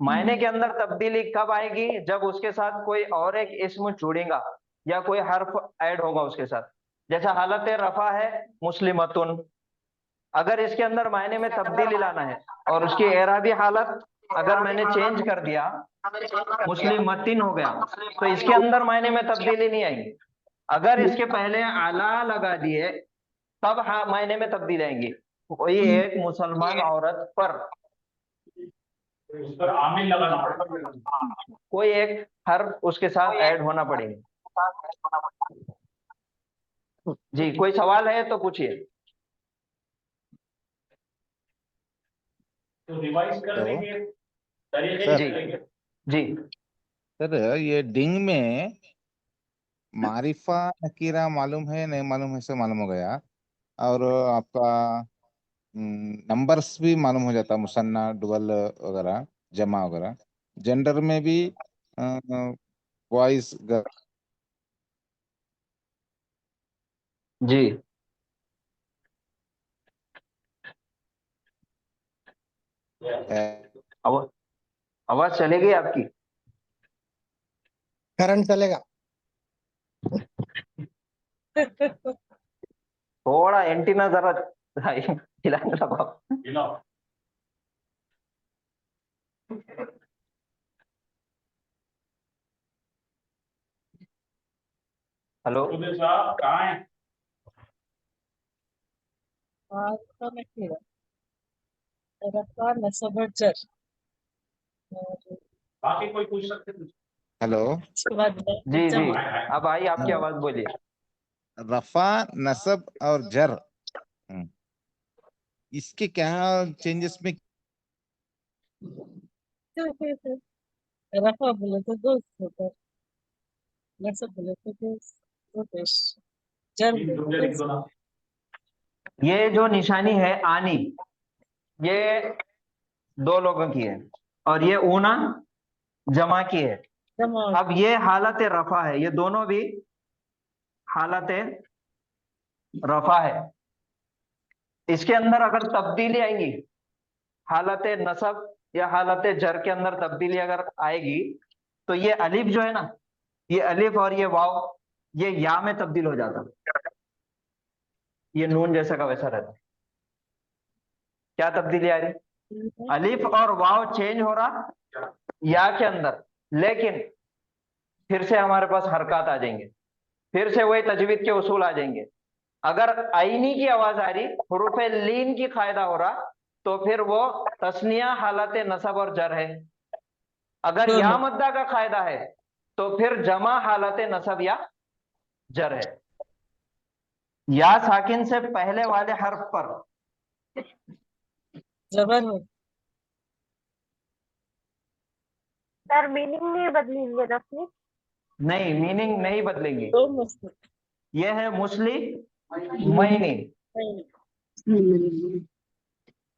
J: मायने के अंदर तब्दीली कब आएगी? जब उसके साथ कोई और एक इस्म जुड़ेगा या कोई हर्फ ऐड होगा उसके साथ। जैसा हालत रफा है मुस्लिमतुन, अगर इसके अंदर मायने में तब्दीली लाना है और उसकी एराबी हालत अगर मैंने चेंज कर दिया, मुस्लिमतिन हो गया, तो इसके अंदर मायने में तब्दीली नहीं आएगी। अगर इसके पहले आला लगा दिए तब मायने में तब्दीली आएंगी। कोई एक मुसलमान औरत पर
A: उस पर आमिल लगाना पड़ेगा,
J: कोई एक हर्फ उसके साथ ऐड होना पड़ेगा। जी, कोई सवाल है तो पूछिए।
A: तो रिवाइज कर देंगे तरीके
H: सर।
A: चलेंगे।
J: जी
H: सर ये डिंग में मारिफा नकीरा मालूम है नहीं मालूम है से मालूम हो गया, और आपका नंबर्स भी मालूम हो जाता, मुसन्ना डबल वगैरह जमा वगैरह। जेंडर में भी बॉयज
J: जी आवाज चलेगी आपकी?
F: करंट चलेगा।
J: थोड़ा एंटीना जरा हिलाने लगाओ।
A: You know,
J: हेलो,
A: सुधीर साहब कहाँ हैं?
G: रफा नकीरा, रफा नसब और जर, और
A: बाकी कोई पूछ सकते हैं?
H: हेलो,
G: उसके बाद
J: जी जी,
G: जमा।
J: अब आई आपकी आवाज, बोलिए।
H: रफा नसब और जर, इसके क्या चेंजेस में?
G: रफा बोले तो दोस्त होता है, नसब बोले तो दोस्त, दो पेश, जर
A: तीन
G: बोले
A: जुमले
G: तो
A: लिख दो ना।
J: ये जो निशानी है आनी, ये दो लोगों की है, और ये ऊना जमा की है।
G: जमा।
J: अब ये हालत रफा है, ये दोनों भी हालत रफा है। इसके अंदर अगर तब्दीली आएगी, हालत नसब या हालत जर के अंदर तब्दीली अगर आएगी, तो ये अलिफ जो है ना, ये अलिफ और ये वाव, ये या में तब्दील हो जाता है। ये नून जैसा का वैसा रहता है। क्या तब्दीली आ रही? अलिफ और वाव चेंज हो रहा या के अंदर, लेकिन फिर से हमारे पास हरकत आ जाएंगे, फिर से वही तजवीद के उसूल आ जाएंगे। अगर आईनी की आवाज आ रही, हुरूफ लीन की कायदा हो रहा, तो फिर वो तस्निया हालत नसब और जर है। अगर या मद्दा का कायदा है, तो फिर जमा हालत नसब या जर है। या साकिन से पहले वाले हर्फ पर
G: जबर हो।
K: सर मीनिंग नहीं बदलेंगे रफी?
J: नहीं, मीनिंग नहीं बदलेंगी।
G: दो मुस्लिम,
J: ये है मुस्लिमैनी।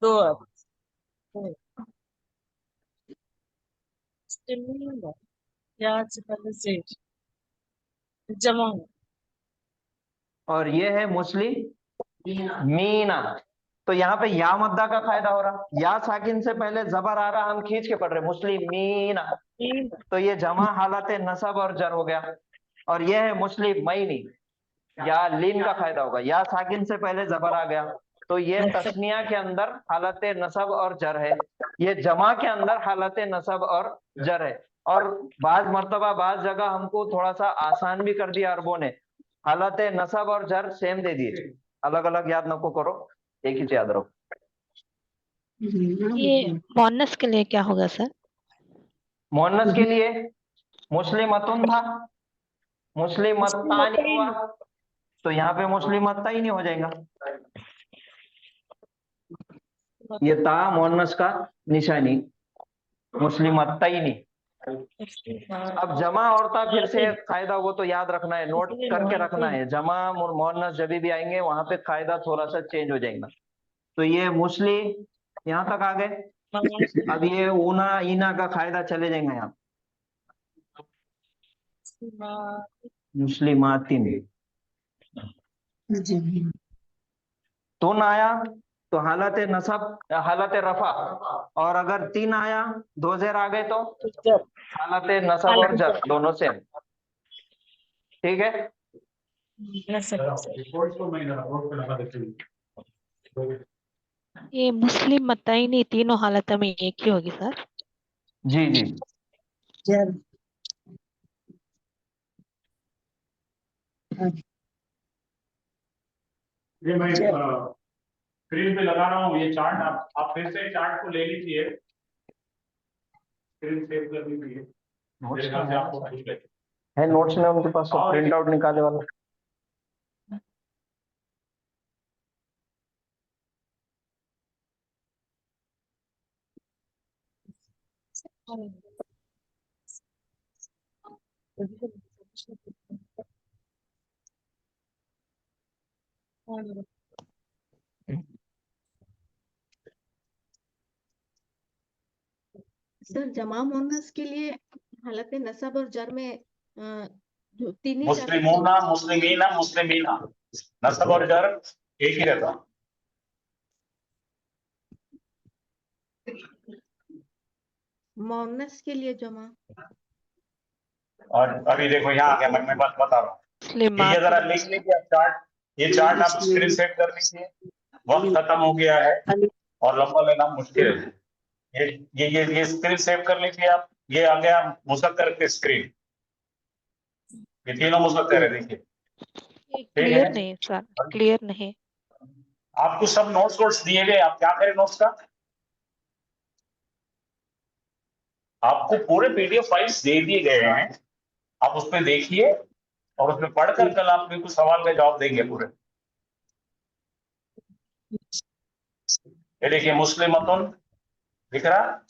G: दो अब मुस्लिमीन, या से पहले जेर, जमा हो।
J: और ये है मुस्लिमीना। तो यहाँ पे या मद्दा का फायदा हो रहा, या साकिन से पहले जबर आ रहा, हम खींच के पढ़ रहे मुस्लिमीना, तो ये जमा हालत नसब और जर हो गया। और ये है मुस्लिमैनी, या लीन का फायदा होगा, या साकिन से पहले जबर आ गया, तो ये तस्निया के अंदर हालत नसब और जर है, ये जमा के अंदर हालत नसब और जर है। और बाज मर्तबा बाज जगह हमको थोड़ा सा आसान भी कर दिया अरबों ने, हालत नसब और जर सेम दे दिए, अलग अलग याद नको करो, एक ही याद रखो।
E: ये मोनस के लिए क्या होगा सर?
J: मोहन्नस के लिए मुस्लिमतुन था, मुस्लिमत्तानी हुआ, तो यहाँ पे मुस्लिमत्ता ही नहीं हो जाएगा। ये ता मोहन्नस का निशानी, मुस्लिमत्ता ही नहीं। अब जमा और ता फिर से कायदा, वो तो याद रखना है, नोट करके रखना है। जमा मोहन्नस जब भी आएंगे वहां पे कायदा थोड़ा सा चेंज हो जाएगा। तो ये मुस्लिम यहाँ तक आ गए। अब ये ऊना ईना का कायदा चले जाएंगे यहाँ। मुस्लिमातिन, तुन आया तो हालत नसब हालत रफा, और अगर तीन आया दो जेर आ गए तो हालत नसब और जर दोनों सेम। ठीक है,
E: ये मुस्लिम मताइनी तीनों हालत में एक ही होगी सर?
J: जी जी।
G: जर
A: ये मैं स्क्रीन पे लगा रहा हूँ ये चार्ट, आप फिर से चार्ट को ले लीजिए, स्क्रीन सेव कर लीजिए, मेरे ख्याल से आपको कुछ लगे।
J: है नोट्स में उनके पास प्रिंट आउट निकाले वाला।
K: सर जमा मोनस के लिए हालत नसब और जर में जो तीन ही
A: मुस्लिमूना, मुस्लिमीना, मुस्लिमीना, नसब और जर एक ही रहता।
K: मोनस के लिए जमा।
A: और अभी देखो यहाँ आ गया, मैं बात बता रहा हूँ, ये जरा लिख लीजिए चार्ट, ये चार्ट आप स्क्रीन सेव कर लीजिए। वक्त खत्म हो गया है और लंबा लेना मुश्किल है। ये स्क्रीन सेव कर लीजिए आप। ये आ गया मुसक्कर के स्क्रीन, ये तीनों मुसक्कर है, देखिए। ठीक
E: क्लियर
A: है,
E: नहीं सर, क्लियर नहीं।
A: आपको सब नोट्स दिए गए, आप क्या करें नोट्स का? आपको पूरे पीडीएफ फाइल्स दे दिए गए हैं, आप उसमें देखिए और उसमें पढ़कर कल आप बिल्कुल सवाल का जवाब देंगे पूरे। ये देखिए मुस्लिमतुन दिख रहा,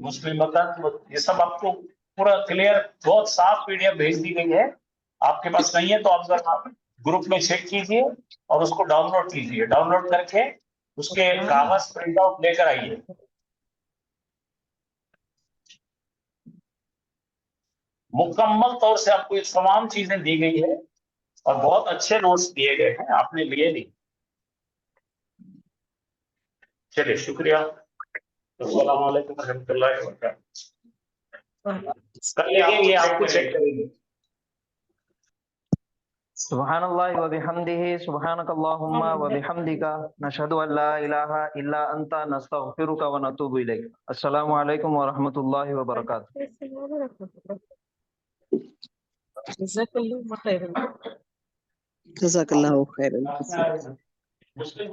A: मुस्लिमतन, ये सब आपको पूरा क्लियर बहुत साफ पीडीएफ भेज दी गई है। आपके पास नहीं है तो आप ग्रुप में चेक कीजिए और उसको डाउनलोड कीजिए। डाउनलोड करके उसके कागज प्रिंट आउट लेकर आइए। मुकम्मल तौर से आपको ये तमाम चीजें दी गई है और बहुत अच्छे नोट्स दिए गए हैं, आपने लिए नहीं। चलिए शुक्रिया। अस्सलाम वालेकुम रहमतुल्लाहि व बरकातहू। कल ये आपको चेक करेंगे।
J: सुब्हानल्लाहि व बिहम्दिही सुब्हानकल्लाहुम्मा व बिहम्दिका नशहदु अन ला इलाहा इल्ला अंता नस्तगफिरुका व नतूबु इलैक। अस्सलामु अलैकुम व रहमतुल्लाहि व बरकातहू।
G: जज़ाकल्लाहु खैरन।
A: मुस्लिम